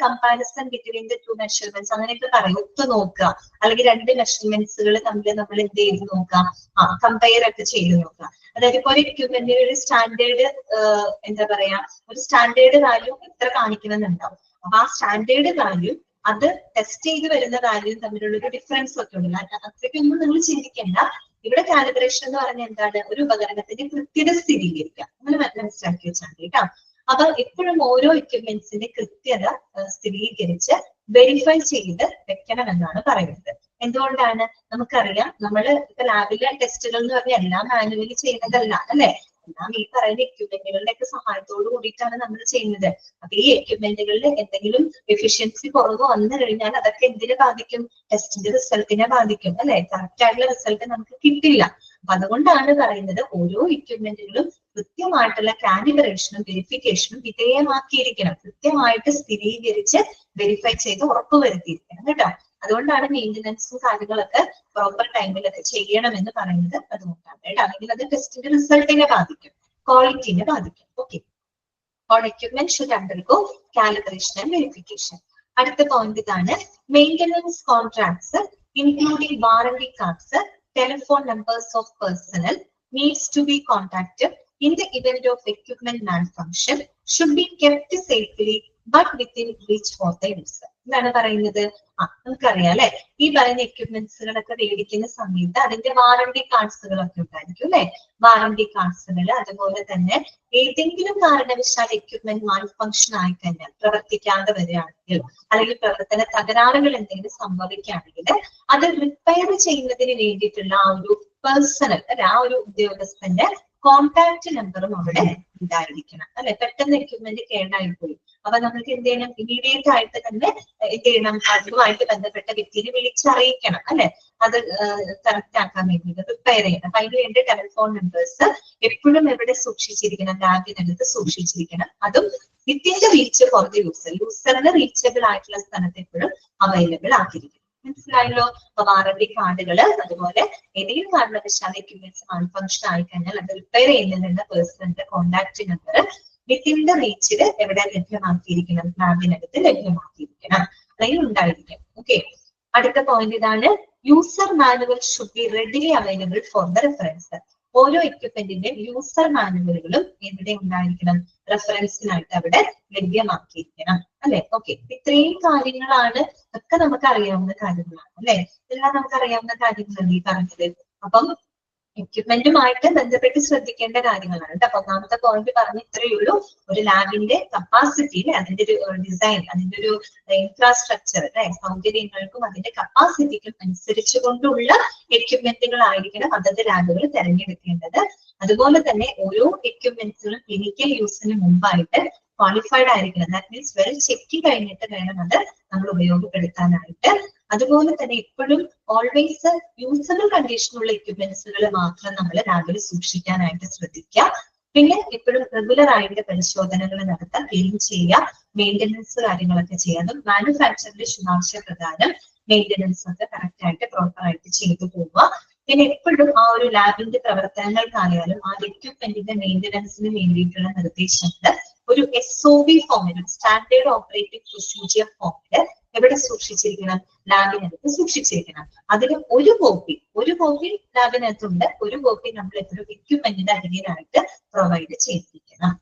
comparison between the two measurements അങ്ങനെയൊക്കെ പറയും, ഒത്തു നോക്കുക, അല്ലെങ്കിൽ രണ്ട് മെഷർമെന്റ്സുകൾ തമ്മിൽ നമ്മൾ എന്ത് ചെയ്ത് നോക്കാം, കമ്പയർ ഒക്കെ ചെയ്ത് നോക്കുക. അതായത് ഇപ്പൊ ഒരു എക്യുപ്മെന്റിന്റെ ഒരു സ്റ്റാൻഡേർഡ് എന്താ പറയാ ഒരു സ്റ്റാൻഡേർഡ് വാല്യൂ എത്ര കാണിക്കണമെന്നുണ്ടാവും. അപ്പൊ ആ സ്റ്റാൻഡേർഡ് വാല്യൂ അത് ടെസ്റ്റ് ചെയ്ത് വരുന്ന വാല്യൂ തമ്മിലുള്ള ഒരു ഡിഫറൻസ് ഒക്കെ ഉണ്ട്. അത്രയ്ക്കൊന്നും നിങ്ങൾ ചിന്തിക്കേണ്ട. ഇവിടെ കാലിബ്രേഷൻ എന്ന് പറഞ്ഞാൽ എന്താണ്? ഒരു ഉപകരണത്തിന്റെ കൃത്യത സ്ഥിരീകരിക്കുക. അങ്ങനെ മനസ്സിലാക്കി വെച്ചാൽ കേട്ടോ. അപ്പൊ എപ്പോഴും ഓരോ എക്യുപ്മെന്റ്സിന്റെ കൃത്യത സ്ഥിരീകരിച്ച് വെരിഫൈ ചെയ്ത് വെക്കണമെന്നാണ് പറയുന്നത്. എന്തുകൊണ്ടാണ്? നമുക്കറിയാം, നമ്മള് ഇപ്പൊ ലാബിലെ ടെസ്റ്റുകൾ എന്ന് പറഞ്ഞാൽ എല്ലാം മാനുവലി ചെയ്യുന്നതല്ല, അല്ലെ? എല്ലാം ഈ പറയുന്ന എക്യുപ്മെന്റുകളുടെ ഒക്കെ സഹായത്തോട് കൂടിയിട്ടാണ് നമ്മൾ ചെയ്യുന്നത്. അപ്പൊ ഈ എക്യുപ്മെന്റുകളിൽ എന്തെങ്കിലും എഫിഷ്യൻസി കുറവ് വന്നു കഴിഞ്ഞാൽ അതൊക്കെ എന്തിനെ ബാധിക്കും? ടെസ്റ്റിന്റെ റിസൾട്ടിനെ ബാധിക്കും, അല്ലെ? കറക്റ്റ് ആയിട്ടുള്ള റിസൾട്ട് നമുക്ക് കിട്ടില്ല. അപ്പൊ അതുകൊണ്ടാണ് പറയുന്നത് ഓരോ എക്യുപ്മെന്റുകളും കൃത്യമായിട്ടുള്ള കാലിബ്രേഷനും വെരിഫിക്കേഷനും വിധേയമാക്കിയിരിക്കണം. കൃത്യമായിട്ട് സ്ഥിരീകരിച്ച് വെരിഫൈ ചെയ്ത് ഉറപ്പുവരുത്തിയിരിക്കണം കേട്ടോ. അതുകൊണ്ടാണ് മെയിൻ്റനൻസും കാര്യങ്ങളൊക്കെ പ്രോപ്പർ ടൈമിലൊക്കെ ചെയ്യണമെന്ന് പറയുന്നത്. അതുകൊണ്ടാണ് കേട്ടോ. അല്ലെങ്കിൽ അത് ടെസ്റ്റിന്റെ റിസൾട്ടിനെ ബാധിക്കും, ക്വാളിറ്റിനെ ബാധിക്കും. Okay, all equipment should undergo calibration and verification. അടുത്ത പോയിന്റ് ഇതാണ്. Maintenance contracts including warranty cards, telephone numbers of personnel needs to be contacted in the event of equipment malfunction should be kept safely but within reach for the user. എന്താണ് പറയുന്നത്? നമുക്കറിയാം അല്ലെ, ഈ പറയുന്ന എക്യുപ്മെന്റ്സുകളൊക്കെ മേടിക്കുന്ന സമയത്ത് അതിന്റെ വാറന്റി കാർഡ്സുകളൊക്കെ ഉണ്ടായിരിക്കും, അല്ലെ? വാറന്റി കാർഡ്സുകൾ, അതുപോലെ തന്നെ ഏതെങ്കിലും കാരണവശാൽ എക്യുപ്മെന്റ് മാൽ ഫംഗ്ഷൻ ആയി കഴിഞ്ഞാൽ, പ്രവർത്തിക്കാതെ വരികയാണെങ്കിൽ, അല്ലെങ്കിൽ പ്രവർത്തന തകരാറുകൾ എന്തെങ്കിലും സംഭവിക്കുകയാണെങ്കിൽ അത് റിപ്പയർ ചെയ്യുന്നതിന് വേണ്ടിയിട്ടുള്ള ആ ഒരു പേഴ്സണൽ, അല്ലെ, ആ ഒരു ഉദ്യോഗസ്ഥന്റെ കോൺടാക്ട് നമ്പറും അവിടെ ഉണ്ടായിരിക്കണം, അല്ലെ? പെട്ടെന്ന് എക്യുപ്മെന്റ് കേടായിപ്പോയി, അപ്പൊ നമുക്ക് എന്ത് ചെയ്യണം? ഇമീഡിയറ്റ് ആയിട്ട് തന്നെ എന്ത് ചെയ്യണം? അതുമായിട്ട് ബന്ധപ്പെട്ട വ്യക്തിയെ വിളിച്ചറിയിക്കണം, അല്ലെ? അത് കറക്റ്റ് ആക്കാൻ വേണ്ടിയിട്ട് റിപ്പയർ ചെയ്യണം. അപ്പൊ അതിന് വേണ്ടി ടെലിഫോൺ നമ്പേഴ്സ് എപ്പോഴും എവിടെ സൂക്ഷിച്ചിരിക്കണം? ലാബിനകത്ത് സൂക്ഷിച്ചിരിക്കണം. അതും within reach for the user, യൂസറിന് റീച്ചബിൾ ആയിട്ടുള്ള സ്ഥലത്ത് എപ്പോഴും അവൈലബിൾ ആക്കിയിരിക്കണം. മനസ്സിലായല്ലോ? അപ്പൊ വാറന്റി കാർഡുകള്, അതുപോലെ ഏതെങ്കിലും കാരണവശാൽ എക്യുപ്മെന്റ്സ് മാൽ ഫംഗ്ഷൻ ആയി കഴിഞ്ഞാൽ അത് റിപ്പയർ ചെയ്യുന്നതിനുള്ള പേഴ്സണിന്റെ കോൺടാക്ട് നമ്പർ വിത്തിൻ ദ റീച്ചില് എവിടെ ലഭ്യമാക്കിയിരിക്കണം? ലാബിനകത്ത് ലഭ്യമാക്കിയിരിക്കണം, അല്ലെങ്കിൽ ഉണ്ടായിരിക്കും. ഓക്കെ, അടുത്ത പോയിന്റ് ഇതാണ്. User manual should be readily available for the reference. ഓരോ എക്യുപ്മെന്റിന്റെയും യൂസർ മാനുവലുകളും എവിടെ ഉണ്ടായിരിക്കണം? റെഫറൻസിനായിട്ട് അവിടെ ലഭ്യമാക്കിയിരിക്കണം, അല്ലെ? ഓക്കെ, ഇത്രയും കാര്യങ്ങളാണ്, ഒക്കെ നമുക്ക് അറിയാവുന്ന കാര്യങ്ങളാണ്, അല്ലെ? എല്ലാം നമുക്ക് അറിയാവുന്ന കാര്യങ്ങളാണ് ഈ പറഞ്ഞത്. അപ്പം എക്യുപ്മെന്റുമായിട്ട് ബന്ധപ്പെട്ട് ശ്രദ്ധിക്കേണ്ട കാര്യങ്ങളാണ് കേട്ടോ. അപ്പൊ ഒന്നാമത്തെ പോയിന്റ് പറഞ്ഞ ഇത്രയേ ഉള്ളൂ. ഒരു ലാബിന്റെ കപ്പാസിറ്റി, അതിന്റെ ഒരു ഡിസൈൻ, അതിന്റെ ഒരു ഇൻഫ്രാസ്ട്രക്ചർ, അല്ലെ, സൗകര്യങ്ങൾക്കും അതിന്റെ കപ്പാസിറ്റിക്കും അനുസരിച്ച് കൊണ്ടുള്ള എക്യുപ്മെന്റുകളായിരിക്കണം അതത് ലാബുകൾ തിരഞ്ഞെടുക്കേണ്ടത്. അതുപോലെ തന്നെ ഓരോ എക്യുപ്മെന്റ്സുകളും ക്ലിനിക്കൽ യൂസിന് മുമ്പായിട്ട് ക്വാളിഫൈഡ് ആയിരിക്കണം. ദാറ്റ് മീൻസ് വെൽ ചെക്ക് കഴിഞ്ഞിട്ട് വേണം അത് നമ്മൾ ഉപയോഗപ്പെടുത്താനായിട്ട്. അതുപോലെ തന്നെ എപ്പോഴും ഓൾവേസ് യൂസബിൾ കണ്ടീഷനുള്ള എക്യുപ്മെന്റ്സുകൾ മാത്രം നമ്മൾ ലാബിൽ സൂക്ഷിക്കാനായിട്ട് ശ്രദ്ധിക്കുക. പിന്നെ എപ്പോഴും റെഗുലർ ആയിട്ട് പരിശോധനകൾ നടത്താൻ, ക്ലീൻ ചെയ്യുക, മെയിൻ്റനൻസ് കാര്യങ്ങളൊക്കെ ചെയ്യുക. അതും മാനുഫാക്ചറിന്റെ ശുപാർശ പ്രകാരം മെയിൻ്റനൻസ് ഒക്കെ കറക്റ്റ് ആയിട്ട് പ്രോപ്പർ ആയിട്ട് ചെയ്തു പോവുക. പിന്നെ എപ്പോഴും ആ ഒരു ലാബിന്റെ പ്രവർത്തനങ്ങൾക്കായാലും ആ എക്യുപ്മെന്റിന്റെ മെയിൻ്റനൻസിന് വേണ്ടിയിട്ടുള്ള നിർദ്ദേശങ്ങൾ ഒരു SOP ഫോമിലും, സ്റ്റാൻഡേർഡ് ഓപ്പറേറ്റിംഗ് പ്രൊസീജിയർ ഫോമില് എവിടെ സൂക്ഷിച്ചിരിക്കണം? ലാബിനകത്ത് സൂക്ഷിച്ചിരിക്കണം. അതിൽ ഒരു കോപ്പി ലാബിനകത്തുണ്ട്, ഒരു കോപ്പി നമ്മൾ എപ്പോഴും എക്യുപ്മെന്റിന്റെ അരികിലായിട്ട് പ്രൊവൈഡ് ചെയ്തിരിക്കണം.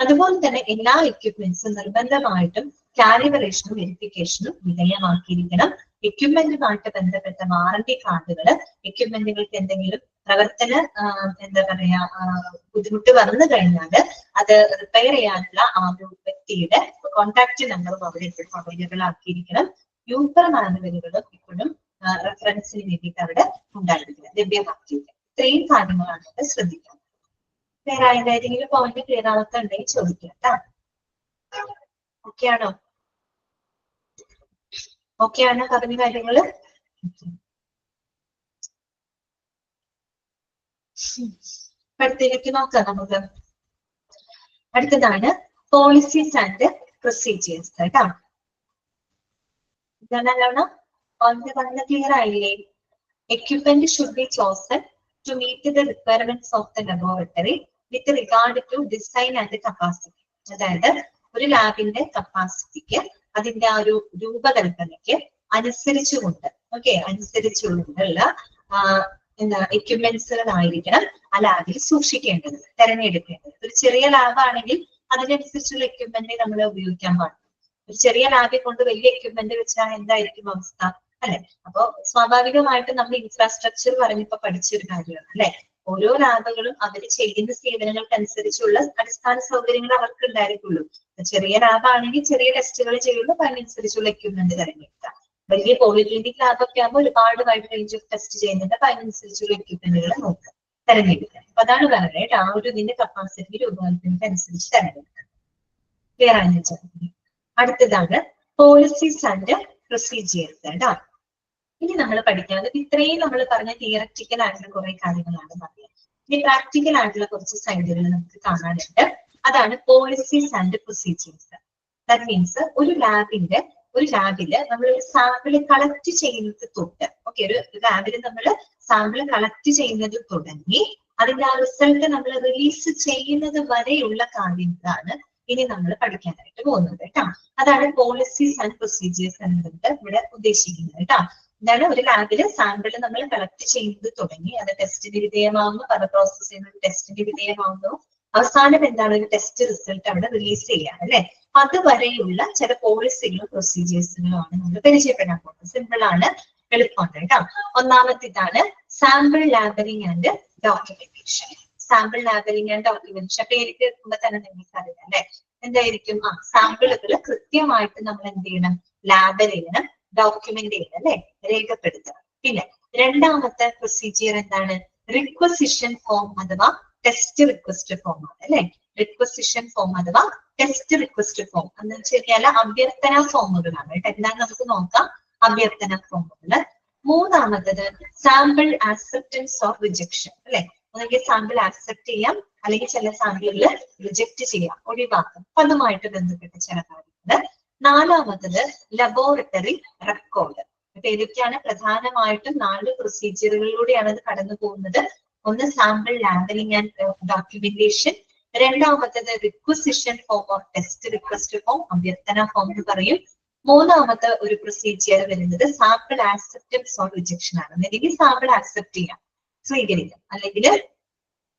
അതുപോലെ തന്നെ എല്ലാ എക്യുപ്മെന്റ്സും നിർബന്ധമായിട്ടും കാലിബ്രേഷനും വെരിഫിക്കേഷനും വിധേയമാക്കിയിരിക്കണം. എക്യുപ്മെന്റുമായിട്ട് ബന്ധപ്പെട്ട വാറന്റി കാർഡുകൾ, എക്യുപ്മെന്റുകൾക്ക് എന്തെങ്കിലും പ്രവർത്തന എന്താ പറയാ ബുദ്ധിമുട്ട് വന്നു കഴിഞ്ഞാൽ അത് റിപ്പയർ ചെയ്യാനുള്ള ആ ഒരു വ്യക്തിയുടെ കോൺടാക്ട് നമ്പറും അവിടെ എപ്പോഴും അവൈലബിൾ ആക്കിയിരിക്കണം. യൂസർ മാനുവലുകളും എപ്പോഴും റെഫറൻസിന് വേണ്ടിയിട്ട് അവിടെ ഉണ്ടായിരിക്കണം, ലഭ്യമാക്കിയിരിക്കണം. ഇത്രയും കാര്യങ്ങളാണ് ഇവിടെ ശ്രദ്ധിക്കുന്നത്. വേറെ ഏതെങ്കിലും പോയിന്റ് ക്ലിയർ ആവാത്തുണ്ടെങ്കിൽ ചോദിക്കാം കേട്ടോ. ഓക്കെ ആണോ? ഓക്കെ ആണ് പറഞ്ഞ കാര്യങ്ങള്? അടുത്തേക്ക് നോക്കാം നമുക്ക്. അടുത്തതാണ് പോളിസീസ് ആൻഡ് പ്രൊസീജിയേഴ്സ് കേട്ടോ. ഇതാണല്ലോ പറഞ്ഞ ക്ലിയർ ആയില്ലേ? Equipment should be chosen to meet the requirements of the laboratory with regard to design and capacity. അതായത് ഒരു ലാബിന്റെ കപ്പാസിറ്റിക്ക്, അതിന്റെ ആ ഒരു രൂപകൽപ്പനയ്ക്ക് അനുസരിച്ചുകൊണ്ട്, അനുസരിച്ചുകൊണ്ടുള്ള എന്താ എക്യുപ്മെന്റ്സുകളായിരിക്കണം ആ ലാബിൽ സൂക്ഷിക്കേണ്ടത്, തെരഞ്ഞെടുക്കേണ്ടത്. ഒരു ചെറിയ ലാബാണെങ്കിൽ അതിനനുസരിച്ചുള്ള എക്യുപ്മെന്റ് നമ്മൾ ഉപയോഗിക്കാൻ പാടില്ല. ഒരു ചെറിയ ലാബിൽ കൊണ്ട് വലിയ എക്യുപ്മെന്റ് വെച്ചാൽ എന്തായിരിക്കും അവസ്ഥ അല്ലെ? അപ്പൊ സ്വാഭാവികമായിട്ടും നമ്മൾ ഇൻഫ്രാസ്ട്രക്ചർ പറഞ്ഞപ്പോ പഠിച്ചൊരു കാര്യമാണ് അല്ലെ. ഓരോ ലാബുകളും അവർ ചെയ്യുന്ന സേവനങ്ങൾക്കനുസരിച്ചുള്ള അടിസ്ഥാന സൗകര്യങ്ങൾ അവർക്ക് ഉണ്ടായിരിക്കുള്ളൂ. ചെറിയ ലാബാണെങ്കിൽ ചെറിയ ടെസ്റ്റുകൾ ചെയ്യുള്ളൂ, അപ്പൊ അതിനനുസരിച്ചുള്ള എക്യുപ്മെന്റ് തിരഞ്ഞെടുക്കാം. വലിയ പോളിക്ലിനിക് ലാബൊക്കെ ആകുമ്പോൾ ഒരുപാട് വൈഡ് റേഞ്ച് ഓഫ് ടെസ്റ്റ് ചെയ്യുന്നുണ്ട്, അപ്പൊ അതിനനുസരിച്ചുള്ള എക്യുപ്മെന്റുകൾ നോക്കാം, തിരഞ്ഞെടുക്കാം. അപ്പൊ അതാണ് പറയുന്നത് ആ ഒരു ഇതിന്റെ കപ്പാസിറ്റി രൂപകൽപ്പനയ്ക്ക് അനുസരിച്ച് തിരഞ്ഞെടുക്കാം. ക്ലിയർ ആണെന്ന് വെച്ചാൽ അടുത്തതാണ് പോളിസീസ് ആൻഡ് പ്രൊസീജിയേഴ്സ് കേട്ടോ. ഇനി നമ്മൾ പഠിക്കുന്നത് ഇത്രയും നമ്മൾ പറഞ്ഞ തിയററ്റിക്കൽ ആയിട്ടുള്ള കുറെ കാര്യങ്ങളാണ് പറയുക. ഇനി പ്രാക്ടിക്കൽ ആയിട്ടുള്ള കുറച്ച് സൈഡുകൾ നമുക്ക് കാണാനുണ്ട്. അതാണ് policies and procedures. That means ഒരു ലാബില് നമ്മൾ ഒരു സാമ്പിൾ കളക്ട് ചെയ്യുന്നത് തൊട്ട് ഒരു ലാബിൽ നമ്മൾ സാമ്പിൾ കളക്ട് ചെയ്യുന്നത് തുടങ്ങി അതിന്റെ ആ റിസൾട്ട് നമ്മൾ റിലീസ് ചെയ്യുന്നത് വരെയുള്ള കാര്യങ്ങളാണ് ഇനി നമ്മൾ പഠിക്കാനായിട്ട് പോകുന്നത് കേട്ടോ. അതാണ് പോളിസീസ് ആൻഡ് പ്രൊസീജിയേഴ്സ് എന്നുള്ളത് ഇവിടെ ഉദ്ദേശിക്കുന്നത് കേട്ടോ. എന്താണ് ഒരു ലാബില് സാമ്പിൾ നമ്മൾ കളക്ട് ചെയ്യുന്നത് തുടങ്ങി അത് ടെസ്റ്റിന് വിധേയമാവുന്നു, പല പ്രോസസ് ചെയ്യുന്നത് ടെസ്റ്റിന് വിധേയമാവുന്നു, അവസാനം എന്താണ് ഒരു ടെസ്റ്റ് റിസൾട്ട് അവിടെ റിലീസ് ചെയ്യാൻ അല്ലെ. അതുവരെയുള്ള ചില പോളിസികളും പ്രൊസീജിയേഴ്സുകളും ആണ് നമ്മൾ പരിചയപ്പെടാൻ പോകുന്നത്. സിമ്പിൾ ആണ്, എളുപ്പമാണ് കേട്ടോ. ഒന്നാമത്തേതാണ് sample labelling and documentation. Sample labelling and documentation പേര് കേൾക്കുമ്പോൾ തന്നെ നിങ്ങൾക്ക് അറിയാം അല്ലെ. എന്തായിരിക്കും? സാമ്പിളുകൾ കൃത്യമായിട്ട് നമ്മൾ എന്ത് ചെയ്യണം? ലാബൽ ചെയ്യണം, ഡോക്യുമെന്റ് ചെയ്യണം അല്ലെ, രേഖപ്പെടുത്തണം. പിന്നെ രണ്ടാമത്തെ പ്രൊസീജിയർ എന്താണ്? റിക്വസിഷൻ ഫോം അഥവാ ടെസ്റ്റ് റിക്വസ്റ്റ് ഫോം ആണ് അല്ലെ. റിക്വസിഷൻ ഫോം അഥവാ ടെസ്റ്റ് റിക്വസ്റ്റ് ഫോം എന്ന് വെച്ച് കഴിഞ്ഞാൽ അഭ്യർത്ഥന ഫോമുകളാണ് കേട്ടോ. എന്താണെന്ന് നമുക്ക് നോക്കാം. അഭ്യർത്ഥന ഫോമുകള്. മൂന്നാമത്തത് സാമ്പിൾ ആക്സെപ്റ്റൻസ് ഓർ റിജക്ഷൻ അല്ലെ. ഒന്നെങ്കിൽ സാമ്പിൾ ആക്സെപ്റ്റ് ചെയ്യാം, അല്ലെങ്കിൽ ചില സാമ്പിളുകൾ റിജക്ട് ചെയ്യാം, ഒഴിവാക്കാം. അപ്പൊ അതുമായിട്ട് ബന്ധപ്പെട്ട ചില കാര്യങ്ങള്. നാലാമത്തത് ലബോറട്ടറി റെക്കോർഡ്. അപ്പൊ ഏതൊക്കെയാണ്? പ്രധാനമായിട്ടും 4 പ്രൊസീജിയറുകളിലൂടെയാണ് അത് കടന്നു പോകുന്നത്. ഒന്ന് സാമ്പിൾ ലാബലിംഗ് ആൻഡ് ഡോക്യുമെന്റേഷൻ, രണ്ടാമത്തത് requisition form or test request form, അഭ്യർത്ഥന ഫോം എന്ന് പറയും. മൂന്നാമത്തെ ഒരു പ്രൊസീജിയർ വരുന്നത് സാമ്പിൾ ആക്സെപ്റ്റൻസ് ഓർ റിജക്ഷൻ ആണ്. അല്ലെങ്കിൽ സാമ്പിൾ ആക്സെപ്റ്റ് ചെയ്യാം, സ്വീകരിക്കാം, അല്ലെങ്കിൽ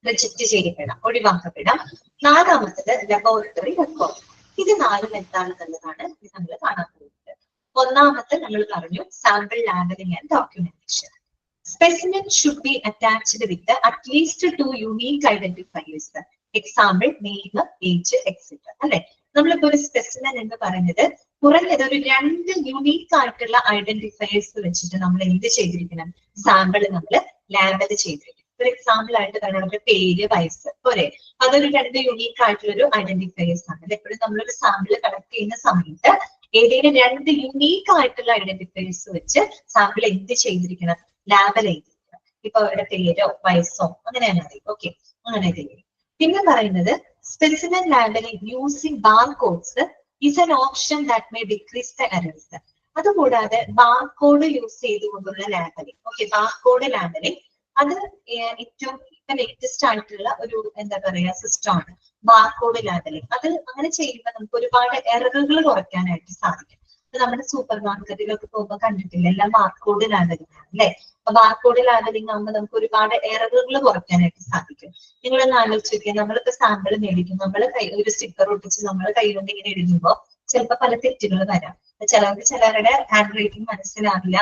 റിജക്ട് ചെയ്യപ്പെടാം, ഒഴിവാക്കപ്പെടാം. നാലാമത്തത് ലബോറട്ടറി റെക്കോർഡ്. ഇത് 4 എന്താണെന്നുള്ളതാണ് നമ്മൾ കാണാൻ പോകുന്നത്. ഒന്നാമത്തെ നമ്മൾ പറഞ്ഞു sample labelling and documentation. Specimen should be attached with at least 2 unique identifiers. Example, name, age, etc. അല്ലെ. നമ്മളിപ്പോ ഒരു സ്പെസിമെൻ എന്ന് പറയുന്നത് കുറഞ്ഞത് ഒരു 2 യുണീക്ക് ആയിട്ടുള്ള ഐഡന്റിഫയേഴ്സ് വെച്ചിട്ട് നമ്മൾ എന്ത് ചെയ്തിരിക്കണം? സാമ്പിൾ നമ്മൾ ലാബിൽ ചെയ്തിരിക്കണം. ഒരു എക്സാമ്പിൾ ആയിട്ട് നമ്മുടെ പേര്, വയസ്സ് പോരെ. അതൊരു 2 യുണീക്ക് ആയിട്ടുള്ള ഒരു ഐഡന്റിഫയേഴ്സ് ആണ്. എപ്പോഴും നമ്മളൊരു സാമ്പിൾ കളക്ട് ചെയ്യുന്ന സമയത്ത് ഏതെങ്കിലും 2 യുണീക്ക് ആയിട്ടുള്ള ഐഡന്റിഫയേഴ്സ് വെച്ച് സാമ്പിൾ എന്ത് ചെയ്തിരിക്കണം? ലാബൽ ചെയ്തിരിക്കണം. ഇപ്പൊ അവരുടെ പേരോ വയസ്സോ അങ്ങനെയാണ് അറിയും. ഓക്കെ, അങ്ങനെ ചെയ്യും. പിന്നെ പറയുന്നത് specimen labelling using barcodes is an option that may decrease the errors. അതുകൂടാതെ ബാർകോഡ് യൂസ് ചെയ്തുകൊണ്ടുള്ള ലാബലിംഗ്. ഓക്കെ, ബാർകോഡ് ലാബലിംഗ് അത് ഏറ്റവും ഇപ്പൊ ലേറ്റസ്റ്റ് ആയിട്ടുള്ള ഒരു എന്താ പറയാ സിസ്റ്റം ആണ് ബാർകോഡ് ലാബലിംഗ്. അത് അങ്ങനെ ചെയ്യുമ്പോൾ നമുക്ക് ഒരുപാട് എററുകൾ കുറയ്ക്കാനായിട്ട് സാധിക്കും. നമ്മുടെ സൂപ്പർ മാർക്കറ്റിലൊക്കെ പോകുമ്പോൾ കണ്ടിട്ടില്ല, എല്ലാം ബാർകോഡ് ലാബലിംഗ് ആണ് അല്ലെ. അപ്പൊ ബാർകോഡ് ലാബലിംഗ് ആകുമ്പോൾ നമുക്ക് ഒരുപാട് എററുകൾ കുറയ്ക്കാനായിട്ട് സാധിക്കും. നിങ്ങളൊന്ന് ആലോചിച്ച് നോക്കിയാൽ നമ്മളിപ്പോ സാമ്പിൾ മേടിക്കും, നമ്മൾ ഒരു സ്റ്റിക്കർ ഒട്ടിച്ച് നമ്മൾ കൈകൊണ്ട് ഇങ്ങനെ എഴുതുമ്പോൾ ചിലപ്പോൾ പല തെറ്റുകൾ വരാം. ചിലരുടെ ഹാൻഡ് റൈറ്റിംഗ് മനസ്സിലാവില്ല,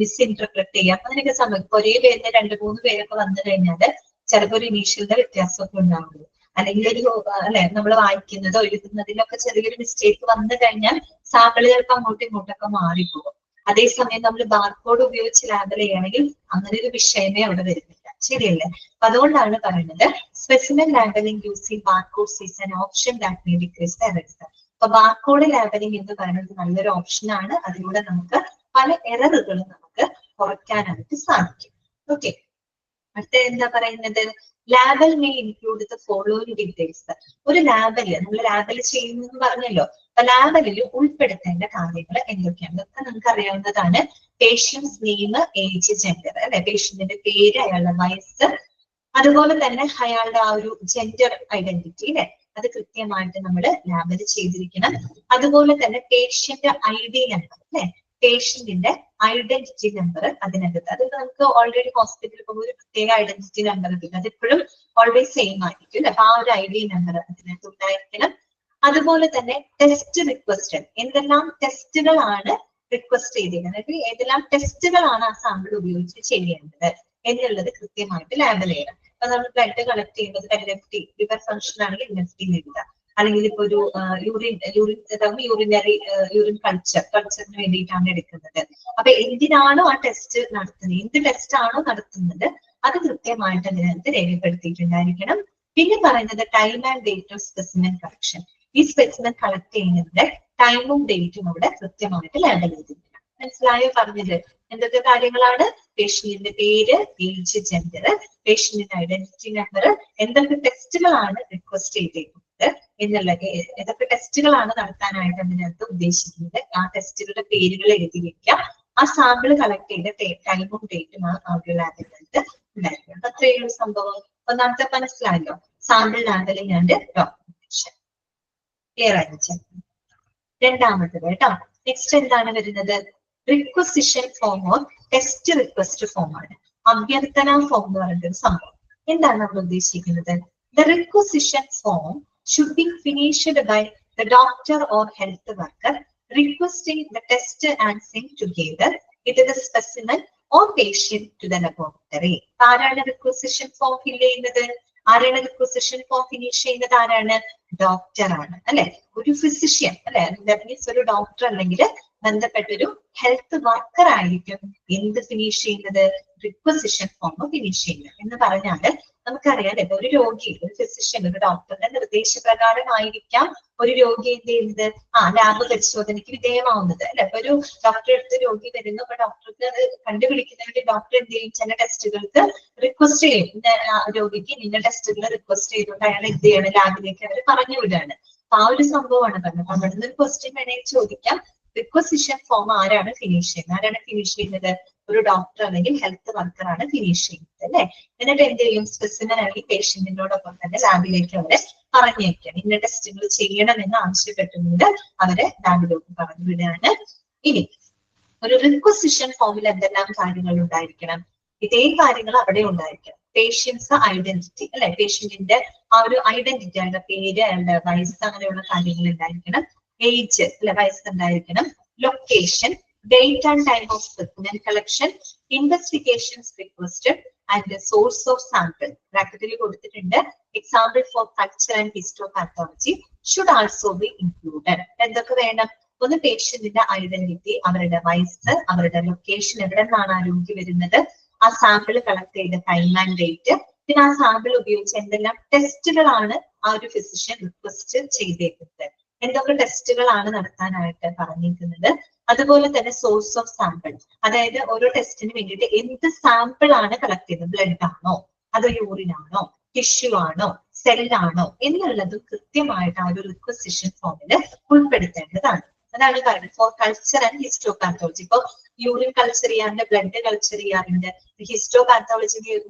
മിസ്ഇന്റർപ്രറ്റ് ചെയ്യാം, അങ്ങനെയൊക്കെ സംഭവിക്കും. ഒരേ പേരിന് 2-3 പേരൊക്കെ വന്നു കഴിഞ്ഞാൽ ചിലപ്പോൾ ഒരു ഇനീഷ്യലിന്റെ വ്യത്യാസമൊക്കെ ഉണ്ടാവുള്ളൂ. അല്ലെങ്കിൽ ഒരു അല്ലെ നമ്മൾ വായിക്കുന്നതോ എഴുതുന്നതിലൊക്കെ ചെറിയൊരു മിസ്റ്റേക്ക് വന്നു കഴിഞ്ഞാൽ സാമ്പിൾ ചിലപ്പോൾ അങ്ങോട്ടും ഇങ്ങോട്ടൊക്കെ മാറിപ്പോകും. അതേസമയം നമ്മൾ ബാർകോഡ് ഉപയോഗിച്ച് ലാബൽ ചെയ്യുകയാണെങ്കിൽ അങ്ങനെ ഒരു വിഷയമേ അവിടെ വരുന്നില്ല. ശരിയല്ലേ? അപ്പൊ അതുകൊണ്ടാണ് പറയുന്നത് specimen labelling using barcodes is an option that may decrease the errors. അപ്പൊ ബാർകോഡ് ലാബലിംഗ് എന്ന് പറയുന്നത് നല്ലൊരു ഓപ്ഷൻ ആണ്. അതിലൂടെ നമുക്ക് പല എററുകളും നമുക്ക് കുറയ്ക്കാനായിട്ട് സാധിക്കും. ഓക്കെ, അടുത്ത എന്താ പറയുന്നത്? Label may include the following details. ഒരു ലാബല് നമ്മൾ ലാബൽ ചെയ്യുന്നു പറഞ്ഞല്ലോ. അപ്പൊ ലാബലിൽ ഉൾപ്പെടുത്തേണ്ട കാര്യങ്ങൾ എന്തൊക്കെയാണ്? ഇതൊക്കെ നമുക്ക് അറിയാവുന്നതാണ്. പേഷ്യൻസ് നെയിം, ഏജ്, ജെൻഡർ അല്ലെ. പേഷ്യന്റിന്റെ പേര്, അയാളുടെ വയസ്സ്, അതുപോലെ തന്നെ അയാളുടെ ആ ഒരു ജെൻഡർ ഐഡന്റിറ്റി അല്ലെ, അത് കൃത്യമായിട്ട് നമ്മൾ ലാബിൽ ചെയ്തിരിക്കണം. അതുപോലെ തന്നെ പേഷ്യന്റ് ID നമ്പർ അല്ലെ, പേഷ്യന്റിന്റെ ഐഡന്റിറ്റി നമ്പർ അതിനകത്ത്. അത് നമുക്ക് ഓൾറെഡി ഹോസ്പിറ്റലിൽ പോകുമ്പോൾ ഒരു പ്രത്യേക ഐഡന്റിറ്റി നമ്പർ കിട്ടും. അത് എപ്പോഴും ഓൾവേസ് സെയിം ആയിരിക്കും. അപ്പൊ ആ ഒരു ID നമ്പർ അതിനകത്ത് ഉണ്ടായിരിക്കണം. അതുപോലെ തന്നെ ടെസ്റ്റ് റിക്വസ്റ്റ്, എന്തെല്ലാം ടെസ്റ്റുകളാണ് റിക്വസ്റ്റ് ചെയ്തിരിക്കുന്നത്, ഏതെല്ലാം ടെസ്റ്റുകളാണ് ആ സാമ്പിൾ ഉപയോഗിച്ച് ചെയ്യേണ്ടത് എന്നുള്ളത് കൃത്യമായിട്ട് ലേബൽ ചെയ്യണം. അപ്പൊ നമ്മൾ ബ്ലഡ് കളക്ട് ചെയ്യുന്നത് LFT, ലിവർ ഫംഗ്ഷൻ ആണെങ്കിൽ LFT എഴുതുക, അല്ലെങ്കിൽ ഇപ്പൊ ഒരു യൂറിൻ കൾച്ചറിന് വേണ്ടിയിട്ടാണ് എടുക്കുന്നത്. അപ്പൊ എന്തിനാണോ ആ ടെസ്റ്റ് നടത്തുന്നത്, എന്ത് ടെസ്റ്റ് ആണോ നടത്തുന്നത് അത് കൃത്യമായിട്ട് അതിനകത്ത് രേഖപ്പെടുത്തിയിട്ടുണ്ടായിരിക്കണം. പിന്നെ പറയുന്നത് time and date of specimen collection. ഈ സ്പെസിമെൻ കളക്ട് ചെയ്യുന്നതിന്റെ ടൈമും ഡേറ്റും അവിടെ കൃത്യമായിട്ട് ലേബൽ ചെയ്തിരിക്കണം. മനസ്സിലായോ പറഞ്ഞത്? എന്തൊക്കെ കാര്യങ്ങളാണ്? പേഷ്യന്റിന്റെ പേര്, ഏജ്, ജെൻഡർ, പേഷ്യന്റിന്റെ ഐഡന്റിറ്റി നമ്പർ, എന്തൊക്കെ ടെസ്റ്റുകളാണ് റിക്വസ്റ്റ് ചെയ്തേക്കുന്നത് എന്നുള്ള, ഏതൊക്കെ ടെസ്റ്റുകളാണ് നടത്താനായിട്ട് അതിനകത്ത് ഉദ്ദേശിക്കുന്നത്, ആ ടെസ്റ്റുകളുടെ പേരുകൾ എഴുതി വെക്കുക. ആ സാമ്പിൾ കളക്ട് ചെയ്ത ടൈമും ഡേറ്റും ആ ലാബിനകത്ത് ഉണ്ടായിരിക്കണം. അത്രയുള്ള സംഭവം. ഒന്നാമത്തെ മനസ്സിലായല്ലോ, sample labelling and documentation. Clear ആയിരിക്കും. രണ്ടാമത്തത് കേട്ടോ, നെക്സ്റ്റ് എന്താണ് വരുന്നത്? Requisition form or test request form ആണ്. അഭ്യർത്ഥന ഫോം എന്ന് പറയുന്ന സംഭവം. എന്താണ് നമ്മൾ ഉദ്ദേശിക്കുന്നത്? The requisition form should be finished by the doctor or health worker requesting the test and sent together with the specimen or patient to the laboratory. ആരാണ് requisition form fill ചെയ്യുന്നത്? ആരാണ് റിക്വസിഷൻ ഫോം ഫിനിഷ് ചെയ്യുന്നത്? ആരാണ്? Doctor ആണ്, അല്ലെ? ഒരു physician, അല്ലെ? Means ഒരു ഡോക്ടർ അല്ലെങ്കിൽ ബന്ധപ്പെട്ടൊരു ഹെൽത്ത് വർക്കർ ആയിരിക്കും എന്ത് ഫിനിഷ് ചെയ്യുന്നത്? റിക്വസിഷൻ ഫോം ഫിനിഷ് ചെയ്യുന്നത്. എന്ന് പറഞ്ഞാല് നമുക്കറിയാം, ഒരു രോഗി, ഒരു ഫിസിഷ്യൻ, ഒരു ഡോക്ടറുടെ നിർദ്ദേശപ്രകാരമായിരിക്കാം ഒരു രോഗി എന്ത് ചെയ്യുന്നത്? ലാബ് പരിശോധനയ്ക്ക് വിധേയമാവുന്നത്, അല്ലെ? അപ്പൊ ഒരു ഡോക്ടറെ അടുത്ത് രോഗി വരുന്നു, അപ്പൊ ഡോക്ടർക്ക് അത് കണ്ടുപിടിക്കുന്നതിന് വേണ്ടി ഡോക്ടർ എന്ത് ചെയ്യും? ചില ടെസ്റ്റുകൾക്ക് റിക്വസ്റ്റ് ചെയ്യും. രോഗിക്ക് ഇന്ന ടെസ്റ്റുകൾ റിക്വസ്റ്റ് ചെയ്തുകൊണ്ട് അയാൾ എന്ത് ചെയ്യണം? ലാബിലേക്ക് അവർ പറഞ്ഞു വിടുകയാണ്. അപ്പൊ ആ ഒരു സംഭവമാണ് പറഞ്ഞത്. അപ്പൊ അവിടെ നിന്ന് ഒരു ക്വസ്റ്റ്യൻ വേണമെങ്കിൽ ചോദിക്കാം, റിക്വസിഷൻ ഫോം ആരാണ് ഫിനിഷ് ചെയ്യുന്നത്? ആരാണ് ഫിനിഷ് ചെയ്യുന്നത്? ഒരു ഡോക്ടർ അല്ലെങ്കിൽ ഹെൽത്ത് വർക്കർ ആണ് ഫിനിഷ് ചെയ്യുന്നത്, അല്ലെ? എന്നിട്ട് എന്ത് ചെയ്യും? സ്പെസിമെൻ അല്ലെങ്കിൽ പേഷ്യന്റിനോടൊപ്പം തന്നെ ലാബിലേക്ക് അവരെ പറഞ്ഞേക്കാം. ഇന്ന ടെസ്റ്റുകൾ ചെയ്യണമെന്ന് ആവശ്യപ്പെട്ടുകൊണ്ട് അവരെ ലാബിലേക്ക് പറഞ്ഞു വിടുകയാണ്. ഇനി ഒരു റിക്വസിഷൻ ഫോമിൽ എന്തെല്ലാം കാര്യങ്ങൾ ഉണ്ടായിരിക്കണം? ഇതേ കാര്യങ്ങൾ അവിടെ ഉണ്ടായിരിക്കണം. പേഷ്യൻസ് ഐഡന്റിറ്റി, അല്ലെ? പേഷ്യന്റിന്റെ ആ ഒരു ഐഡന്റിറ്റി, അയാളുടെ പേര്, അയാളുടെ വയസ്സ്, അങ്ങനെയുള്ള കാര്യങ്ങൾ ഉണ്ടായിരിക്കണം. ഏജ്, അല്ലെ? വയസ്സ് ഉണ്ടായിരിക്കണം. Location, date and time of specimen collection, investigations requested, and the source of sample. Bracketൽ കൊടുത്തിട്ടുണ്ട്. Example for culture and histopathology should also be included. എന്തൊക്കെ വേണം? ഒന്ന് പേഷ്യന്റിന്റെ ഐഡന്റിറ്റി, അവരുടെ വയസ്സ്, അവരുടെ ലൊക്കേഷൻ, എവിടെ നിന്നാണ് ആ രോഗി വരുന്നത്, ആ സാമ്പിൾ കളക്ട് ചെയ്ത ടൈം ആൻഡ് ഡേറ്റ്, പിന്നെ ആ സാമ്പിൾ ഉപയോഗിച്ച് എന്തെല്ലാം ടെസ്റ്റുകളാണ് ആ ഒരു ഫിസിഷ്യൻ റിക്വസ്റ്റ് ചെയ്തേക്കുന്നത്, എന്തൊക്കെ ടെസ്റ്റുകളാണ് നടത്താനായിട്ട് പറഞ്ഞിരിക്കുന്നത്. അതുപോലെ തന്നെ സോഴ്സ് ഓഫ് സാമ്പിൾ, അതായത് ഓരോ ടെസ്റ്റിന് വേണ്ടിയിട്ട് എന്ത് സാമ്പിൾ ആണ് കളക്ട് ചെയ്യുന്നത്, ബ്ലഡ് ആണോ, അതോ യൂറിൻ ആണോ, ടിഷ്യൂ ആണോ, സെല്ലാണോ എന്നുള്ളതും കൃത്യമായിട്ട് ആ ഒരു റിക്വസിഷൻ ഫോമിൽ ഉൾപ്പെടുത്തേണ്ടതാണ്. അതാണ് പറയുന്നത് ഫോർ കൾച്ചർ ആൻഡ് ഹിസ്റ്റോപാത്തോളജി. ഇപ്പൊ യൂറിൻ കൾച്ചർ ചെയ്യാറുണ്ട്, ബ്ലഡ് കൾച്ചർ ചെയ്യാറുണ്ട്. ഹിസ്റ്റോപാത്തോളജി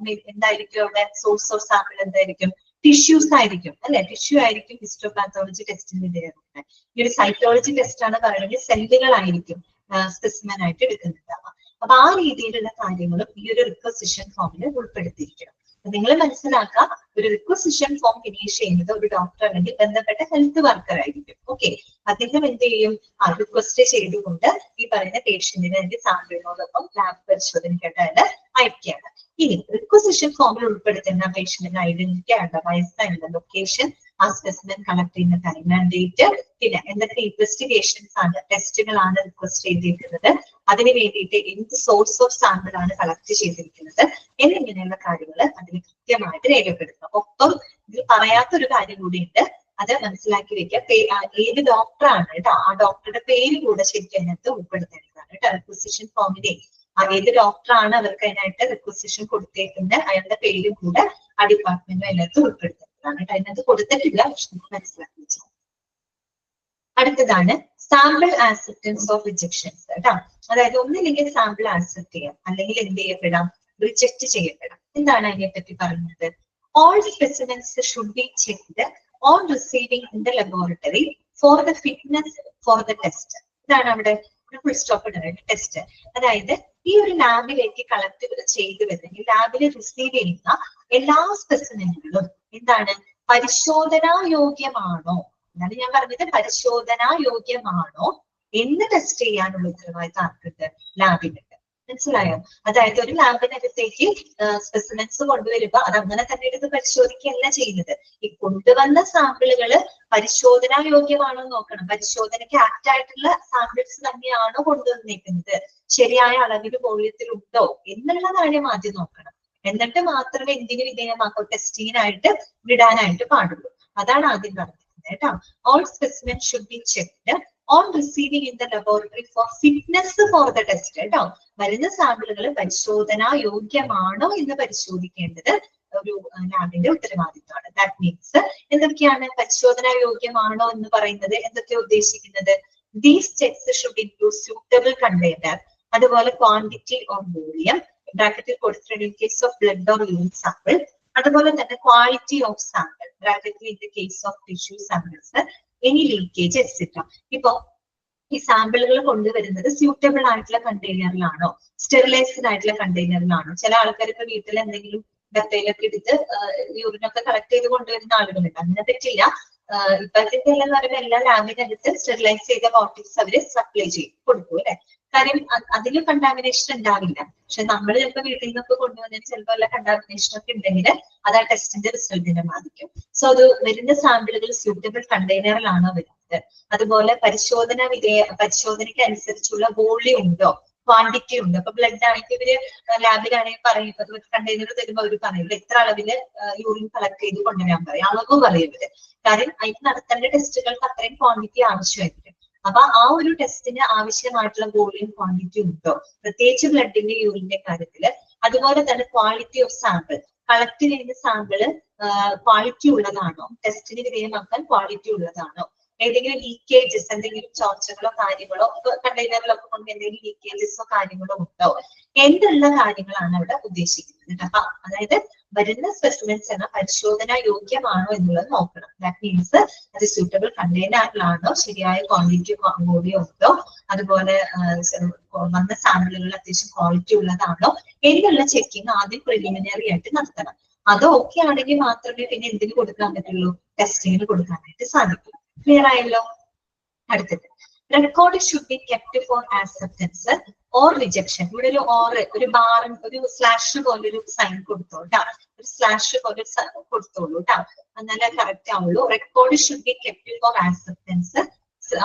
എന്തായിരിക്കും അവിടെ? സോഴ്സ് ഓഫ് സാമ്പിൾ എന്തായിരിക്കും? ടിഷ്യൂസ് ആയിരിക്കും, അല്ലെ? ടിഷ്യൂ ആയിരിക്കും ഹിസ്റ്റോപാത്തോളജി ടെസ്റ്റിന് വിധേയമാകുന്നത്. ഈ ഒരു സൈറ്റോളജി ടെസ്റ്റ് ആണ് പറയുന്നത് സെല്ലുകളായിരിക്കും സ്പെസിമെൻ ആയിട്ട് എടുക്കുന്നുണ്ടാവുക. അപ്പൊ ആ രീതിയിലുള്ള കാര്യങ്ങളും ഈ ഒരു റിക്വസിഷൻ ഫോമിൽ ഉൾപ്പെടുത്തിയിരിക്കണം. നിങ്ങൾ മനസ്സിലാക്കുക, ഒരു റിക്വസിഷൻ ഫോം ഫിനിഷ് ചെയ്യുന്നത് ഒരു ഡോക്ടർ അല്ലെങ്കിൽ ബന്ധപ്പെട്ട ഹെൽത്ത് വർക്കർ ആയിരിക്കും. ഓക്കെ, അദ്ദേഹം എന്ത് ചെയ്യും? റിക്വസ്റ്റ് ചെയ്തുകൊണ്ട് ഈ പറയുന്ന പേഷ്യന്റിനെ അതിന്റെ സാമ്പിളിനോടൊപ്പം ലാബ് പരിശോധനയ്ക്കായിട്ട് അയക്കുകയാണ്. ഇനി റിക്വസിഷൻ ഫോമിൽ ഉൾപ്പെടുത്തുന്ന പേഷ്യന്റിന്റെ ഐഡന്റിറ്റി, അയാളുടെ വയസ്സ്, അയാളുടെ ലൊക്കേഷൻ, ആ സ്പെസിമെൻ കളക്ട് ചെയ്യുന്ന ടൈം ആൻഡ് ഡേറ്റ്, പിന്നെ എന്തൊക്കെ ഇൻവെസ്റ്റിഗേഷൻസ് ആണ്, ടെസ്റ്റുകളാണ് റിക്വസ്റ്റ് ചെയ്തിരിക്കുന്നത്, അതിന് വേണ്ടിയിട്ട് എന്ത് സോഴ്സ് ഓഫ് സാമ്പിൾ ആണ് കളക്ട് ചെയ്തിരിക്കുന്നത് എന്നിങ്ങനെയുള്ള കാര്യങ്ങൾ അതിന് കൃത്യമായിട്ട് രേഖപ്പെടുത്തണം. ഒപ്പം ഇതിൽ പറയാത്തൊരു കാര്യം കൂടിയുണ്ട്, അത് മനസ്സിലാക്കി വെക്കുക. ഏത് ഡോക്ടറാണ് കേട്ടോ, ആ ഡോക്ടറുടെ പേര് കൂടെ ശരിക്കും അതിനകത്ത് ഉൾപ്പെടുത്തേണ്ടതാണ് കേട്ടോ. റിക്വസിഷൻ ഫോമിലെ ഏത് ഡോക്ടറാണ് അവർക്ക് അതിനായിട്ട് റിക്വസിഷൻ കൊടുത്തേക്കുന്നത്, അയാളുടെ പേരും കൂടെ ആ ഡിപ്പാർട്ട്മെന്റും അതിനകത്ത് ഉൾപ്പെടുത്തേണ്ടതാണ് കേട്ടോ. അതിനകത്ത് കൊടുത്തിട്ടില്ല, പക്ഷെ നമുക്ക് മനസ്സിലാക്കി വെച്ചു. അടുത്തതാണ് സാമ്പിൾ ആക്സെപ്റ്റൻസ് ഓഫ് റിജക്ഷൻസ് കേട്ടോ. അതായത് ഒന്നില്ലെങ്കിൽ സാമ്പിൾ ആക്സെപ്റ്റ് ചെയ്യാം, അല്ലെങ്കിൽ എന്ത് ചെയ്യപ്പെടാം? റിജക്ട് ചെയ്യപ്പെടാം. എന്താണ് അതിനെ പറ്റി പറയുന്നത്? All specimens should be checked on receiving in the laboratory for the fitness for the test. ഇതാണ് അവിടെ ഫുൾ സ്റ്റോപ്പ് ഇടുന്നത്, ടെസ്റ്റ്. അതായത് ഈ ഒരു ലാബിലേക്ക് കളക്ട് ചെയ്ത് വരുന്നെങ്കിൽ ലാബിൽ റിസീവ് ചെയ്യുന്ന എല്ലാ സ്പെസിമെനുകളും എന്താണ്? പരിശോധനാ യോഗ്യമാണോ, അതാണ് ഞാൻ പറഞ്ഞത്, പരിശോധനാ യോഗ്യമാണോ എന്ന് ടെസ്റ്റ് ചെയ്യാനുള്ള ഉത്തരവാദിത്തം ആർക്കുണ്ട്? ലാബിനുണ്ട്. മനസ്സിലായോ? അതായത് ഒരു ലാബിനകത്തേക്ക് സ്പെസിമെൻസ് കൊണ്ടുവരുമ്പോ അത് അങ്ങനെ തന്നെ എടുത്ത് പരിശോധിക്കുകയല്ല ചെയ്യുന്നത്. ഈ കൊണ്ടുവന്ന സാമ്പിളുകള് പരിശോധനാ യോഗ്യമാണോ നോക്കണം. പരിശോധനയ്ക്ക് ആപ്റ്റ് ആയിട്ടുള്ള സാമ്പിൾസ് തന്നെയാണോ കൊണ്ടുവന്നേക്കുന്നത്, ശരിയായ അളവിൽ വോള്യത്തിലുണ്ടോ എന്നുള്ള കാര്യം ആദ്യം നോക്കണം. എന്നിട്ട് മാത്രമേ എന്തിനു വിധേയമാക്കോ, ടെസ്റ്റിങ്ങിനായിട്ട് വിടാനായിട്ട് പാടുള്ളൂ. അതാണ് ആദ്യം പറഞ്ഞിരിക്കുന്നത് കേട്ടോ. All specimen should be checked on receiving in the laboratory four fitness for the test കേട്ടോ. വരുന്ന സാമ്പിളുകൾ പരിശോധനാ യോഗ്യമാണോ എന്ന് പരിശോധിക്കേണ്ടത് ഒരു ലാബിന്റെ ഉത്തരവാദിത്തമാണ്. ദാറ്റ് മീൻസ് എന്തൊക്കെയാണ് പരിശോധനാ യോഗ്യമാണോ എന്ന് പറയുന്നത്? എന്തൊക്കെയാണ് ഉദ്ദേശിക്കുന്നത്? These checks should include suitable container, അതുപോലെ ക്വാണ്ടിറ്റി ഓർ വോളിയം, ബ്രാക്കറ്റിൽ കൊടുത്തിട്ടുണ്ട് in case of blood or urine sample, അതുപോലെ തന്നെ ക്വാളിറ്റി ഓഫ് സാമ്പിൾ, ബ്രാക്കറ്റിൽ in the case of tissue samples, any leakage etcetera. ഇപ്പൊ ഈ സാമ്പിളുകൾ കൊണ്ടുവരുന്നത് സ്യൂട്ടബിൾ ആയിട്ടുള്ള കണ്ടെയ്നറിലാണോ, സ്റ്റെറിലൈസ്ഡ് ആയിട്ടുള്ള കണ്ടെയ്നറിലാണോ? ചില ആൾക്കാർ ഇപ്പൊ വീട്ടിൽ എന്തെങ്കിലും ഡത്തയിലൊക്കെ എടുത്ത് യൂറിനൊക്കെ കളക്ട് ചെയ്ത് കൊണ്ടുവരുന്ന ആളുകളുണ്ട്. അങ്ങനെ പറ്റില്ല. ഇപ്പോഴത്തെ എന്ന് പറയുമ്പോൾ എല്ലാ ലാബിനകത്ത് സ്റ്റെറിലൈസ് ചെയ്ത ബോട്ടിൽസ് അവര് സപ്ലൈ ചെയ്യും, കൊടുക്കും അല്ലെ. കാര്യം അതിൽ കണ്ടാമിനേഷൻ ഉണ്ടാവില്ല. പക്ഷെ നമ്മൾ ചിലപ്പോൾ വീട്ടിൽ നിന്നൊക്കെ കൊണ്ടുവന്നതിന് ചിലപ്പോൾ എല്ലാ കണ്ടാമിനേഷൻ ഒക്കെ ഉണ്ടെങ്കിൽ അത് ആ ടെസ്റ്റിന്റെ റിസൾട്ടിനെ ബാധിക്കും. സോ അത് വരുന്ന സാമ്പിളുകൾ സ്യൂട്ടബിൾ കണ്ടെയ്നറിലാണോ വരുന്നത്, അതുപോലെ പരിശോധനയ്ക്ക് അനുസരിച്ചുള്ള വോള്യം ഉണ്ടോ, ക്വാണ്ടിറ്റി ഉണ്ട്. അപ്പൊ ബ്ലഡ് ആണെങ്കിൽ ഇവര് ലാബിലാണെങ്കിൽ പറയും, കണ്ടെയ്നർ തരുമ്പോൾ അവർ പറയും എത്ര അളവില് യൂറിൻ കളക്ട് ചെയ്ത് കൊണ്ടുവരാൻ പറയും, അളവ് പറയും ഇവര്. കാര്യം അതിന് നടത്തേണ്ട ടെസ്റ്റുകൾക്ക് അത്രയും ക്വാണ്ടിറ്റി ആവശ്യമായിരിക്കും. അപ്പൊ ആ ഒരു ടെസ്റ്റിന് ആവശ്യമായിട്ടുള്ള വോളിയം ക്വാണ്ടിറ്റി ഉണ്ടോ, പ്രത്യേകിച്ച് ബ്ലഡിന്റെ യൂറിന്റെ കാര്യത്തില്. അതുപോലെ തന്നെ ക്വാളിറ്റി ഓഫ് സാമ്പിൾ, കളക്ട് ചെയ്യുന്ന സാമ്പിള് ക്വാളിറ്റി ഉള്ളതാണോ, ടെസ്റ്റിന് വിധേയമാക്കാൻ ക്വാളിറ്റി ഉള്ളതാണോ, ഏതെങ്കിലും ലീക്കേജസ്, എന്തെങ്കിലും ചോർച്ചകളോ കാര്യങ്ങളോ കണ്ടെയ്നറിലൊക്കെ കൊണ്ട് എന്തെങ്കിലും ലീക്കേജസോ കാര്യങ്ങളോ ഉണ്ടോ എന്നുള്ള കാര്യങ്ങളാണ് അവിടെ ഉദ്ദേശിക്കുന്നത്. അപ്പൊ അതായത് വരുന്ന സ്പെസിമെൻസ് എന്ന പരിശോധന യോഗ്യമാണോ എന്നുള്ളത് നോക്കണം. ദാറ്റ് മീൻസ് അത് സ്യൂട്ടബിൾ കണ്ടെയ്നറിലാണോ, ശരിയായ ക്വാണ്ടിറ്റി വോളിയം ഉണ്ടോ, അതുപോലെ വന്ന സാമ്പിളുകൾ അത്യാവശ്യം ക്വാളിറ്റി ഉള്ളതാണോ എന്നുള്ള ചെക്കിങ് ആദ്യം പ്രിലിമിനറി ആയിട്ട് നടത്തണം. അത് ഓക്കെ ആണെങ്കിൽ മാത്രമേ പിന്നെ എന്തിന് കൊടുക്കാൻ പറ്റുള്ളൂ, ടെസ്റ്റിങ്ങിന് കൊടുക്കാനായിട്ട് സാധിക്കൂ. ക്ലിയർ ആയല്ലോ? അടുത്തത്, record should be kept four acceptance or rejection. ഇവിടെ ഒരു ഓർ, ഒരു ബാർ, ഒരു സ്ലാഷ് പോലെ ഒരു സൈൻ കൊടുത്തോളൂ കേട്ടോ. ഒരു സ്ലാഷ് പോലെ കൊടുത്തോളൂ കേട്ടോ, എന്നാലേ കറക്റ്റ് ആവുള്ളൂ. Record should be kept four acceptance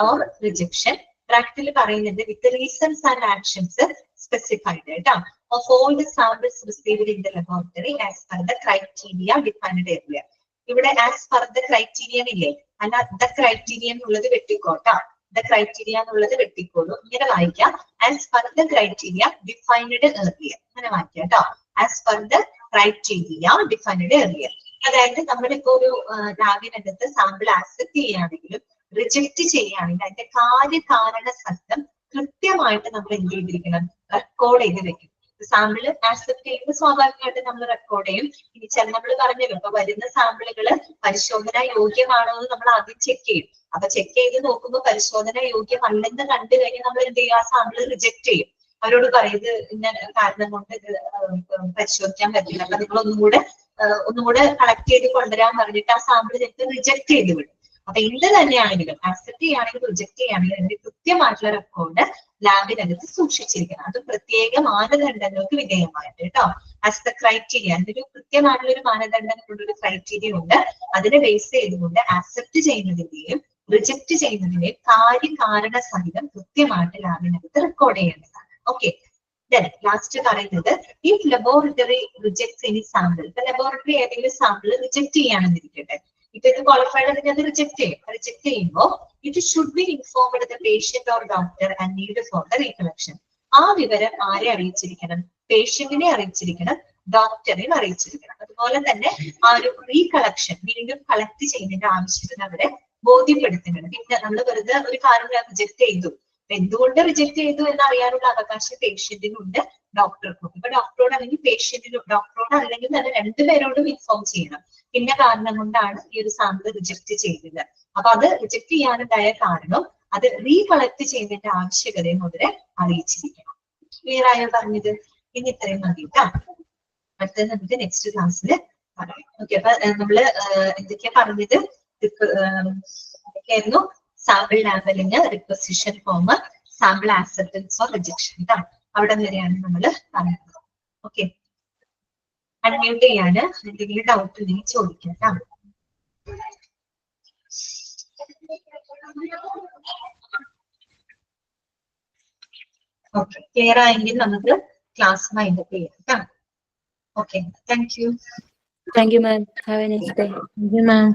or rejection. ബ്രാക്കറ്റിൽ പറയുന്നത് വിത്ത് റീസൺസ് ആൻഡ് ആക്ഷൻസ് സ്പെസിഫൈഡ് കേട്ടോ of all the samples received in the laboratory as per the criteria defined earlier. ഇവിടെ ആസ് പെർ ദ ക്രൈറ്റീരിയൻ ഇല്ലേ, അല്ല the criterion എന്നുള്ളത് വെട്ടിക്കോട്ടാ, the criteria എന്നുള്ളത് വെട്ടിക്കോളൂ. ഇങ്ങനെ വായിക്കാം, as per the criteria defined earlier, അങ്ങനെ വായിക്കാം കേട്ടോ. As per the criteria defined earlier. അതായത് നമ്മളിപ്പോ ഒരു ലാബിനകത്ത് സാമ്പിൾ ആക്സെപ്റ്റ് ചെയ്യുകയാണെങ്കിലും റിജക്ട് ചെയ്യുകയാണെങ്കിൽ അതിന്റെ കാര്യകാരണ സത്യം കൃത്യമായിട്ട് നമ്മൾ എന്ത് ചെയ്തിരിക്കണം, റെക്കോർഡ് ചെയ്ത് വെക്കും. സാമ്പിൾ ആക്സെപ്റ്റ് ചെയ്യുമ്പോൾ സ്വാഭാവികമായിട്ട് നമ്മൾ റെക്കോർഡ് ചെയ്യും. ഇനി ചില നമ്മൾ പറഞ്ഞല്ലോ, ഇപ്പൊ വരുന്ന സാമ്പിളുകള് പരിശോധന യോഗ്യമാണോ എന്ന് നമ്മൾ ആദ്യം ചെക്ക് ചെയ്യും. അപ്പൊ ചെക്ക് ചെയ്ത് നോക്കുമ്പോൾ പരിശോധന യോഗ്യമല്ലെന്ന് കണ്ടു കഴിഞ്ഞാൽ നമ്മൾ എന്ത് ചെയ്യും, ആ സാമ്പിൾ റിജക്ട് ചെയ്യും. അവരോട് പറയും ഇത് ഇന്ന കാരണം കൊണ്ട് ഇത് പരിശോധിക്കാൻ പറ്റില്ല, അപ്പൊ നിങ്ങൾ ഒന്നുകൂടെ കളക്ട് ചെയ്ത് കൊണ്ടുവരാൻ പറഞ്ഞിട്ട് ആ സാമ്പിൾ ഞങ്ങൾക്ക് റിജക്ട് ചെയ്ത് വിടും. അപ്പൊ എന്ത് തന്നെയാണെങ്കിലും ആക്സെപ്റ്റ് ചെയ്യുകയാണെങ്കിലും റിജക്ട് ചെയ്യുകയാണെങ്കിലും അതിന്റെ കൃത്യമായിട്ടുള്ള റെക്കോർഡ് ലാബിനകത്ത് സൂക്ഷിച്ചിരിക്കണം. അത് പ്രത്യേക മാനദണ്ഡങ്ങൾക്ക് വിധേയമായിട്ട് കേട്ടോ. ആസ് ദ ക്രൈറ്റീരിയ, അതിന്റെ കൃത്യമായിട്ടുള്ള ഒരു മാനദണ്ഡങ്ങളുടെ ക്രൈറ്റീരിയ ഉണ്ട്. അതിനെ ബേസ് ചെയ്തുകൊണ്ട് ആക്സെപ്റ്റ് ചെയ്യുന്നതിന്റെയും റിജക്ട് ചെയ്യുന്നതിന്റെയും കാര്യകാരണ സഹിതം കൃത്യമായിട്ട് ലാബിനകത്ത് റെക്കോർഡ് ചെയ്യേണ്ടതാണ്. ഓക്കെ, ലാസ്റ്റ് പറയുന്നത് if laboratory rejects any sample, ഇപ്പൊ ലബോറട്ടറി ഏതെങ്കിലും സാമ്പിൾ റിജക്ട് ചെയ്യാണെന്നിരിക്കട്ടെ, ഇപ്പൊ ഇത് ക്വാളിഫൈഡ് ആണെങ്കിൽ അത് റിജക്ട് ചെയ്യും. റിജക്ട് ചെയ്യുമ്പോൾ it should be informed the patient or doctor and need for the recollection. ആ വിവരം ആരെ അറിയിച്ചിരിക്കണം, പേഷ്യന്റിനെ അറിയിച്ചിരിക്കണം, ഡോക്ടറിനെ അറിയിച്ചിരിക്കണം. അതുപോലെ തന്നെ ആ ഒരു റീകളക്ഷൻ, വീണ്ടും കളക്ട് ചെയ്യുന്നതിന്റെ ആവശ്യത്തിന് അവരെ ബോധ്യപ്പെടുത്തുന്നുണ്ട്. പിന്നെ നമ്മൾ വെറുതെ ഒരു കാര്യം റിജക്ട് ചെയ്തു, എന്തുകൊണ്ട് റിജക്ട് ചെയ്തു എന്ന് അറിയാനുള്ള അവകാശം പേഷ്യന്റിനുണ്ട്, ഡോക്ടർക്കും. ഇപ്പൊ ഡോക്ടറോട് അല്ലെങ്കിൽ പേഷ്യന്റിനും, ഡോക്ടറോട് അല്ലെങ്കിൽ തന്നെ രണ്ടുപേരോടും ഇൻഫോം ചെയ്യണം. ഇന്ന കാരണം കൊണ്ടാണ് ഈ ഒരു സാമ്പിൾ റിജക്ട് ചെയ്തത്. അപ്പൊ അത് റിജക്ട് ചെയ്യാനുണ്ടായ കാരണം അത് റീകളക്ട് ചെയ്യുന്നതിന്റെ ആവശ്യകതയും അവരെ അറിയിച്ചിരിക്കണം. ക്ലിയർ ആയോ പറഞ്ഞത്? ഇനി ഇത്രയും മതി കേട്ടോ. അടുത്തത് നമുക്ക് നെക്സ്റ്റ് ക്ലാസ്സിൽ പറയാം. ഓക്കെ, അപ്പൊ നമ്മള് എന്തൊക്കെയാ പറഞ്ഞത്, ഏതൊക്കെയായിരുന്നു? സാമ്പിൾ ലാബലിന്, requisition form, sample acceptance or rejection. ഇതാണ് അവിടെ വരെയാണ് നമ്മൾ പറഞ്ഞത്. ഓക്കെ, അൺമ്യൂട്ട് ചെയ്യാണ്. എന്തെങ്കിലും ഡൗട്ട് ഉണ്ടെങ്കിൽ ചോദിക്കാം കേട്ടോ. ഓക്കെ, ക്ലിയർ ആയെങ്കിൽ നമുക്ക് ക്ലാസ് വൈൻഡപ്പ് ചെയ്യാം കേട്ടോ. Okay, thank you. Thank you, ma'am. Have a nice day. Thank you, ma'am.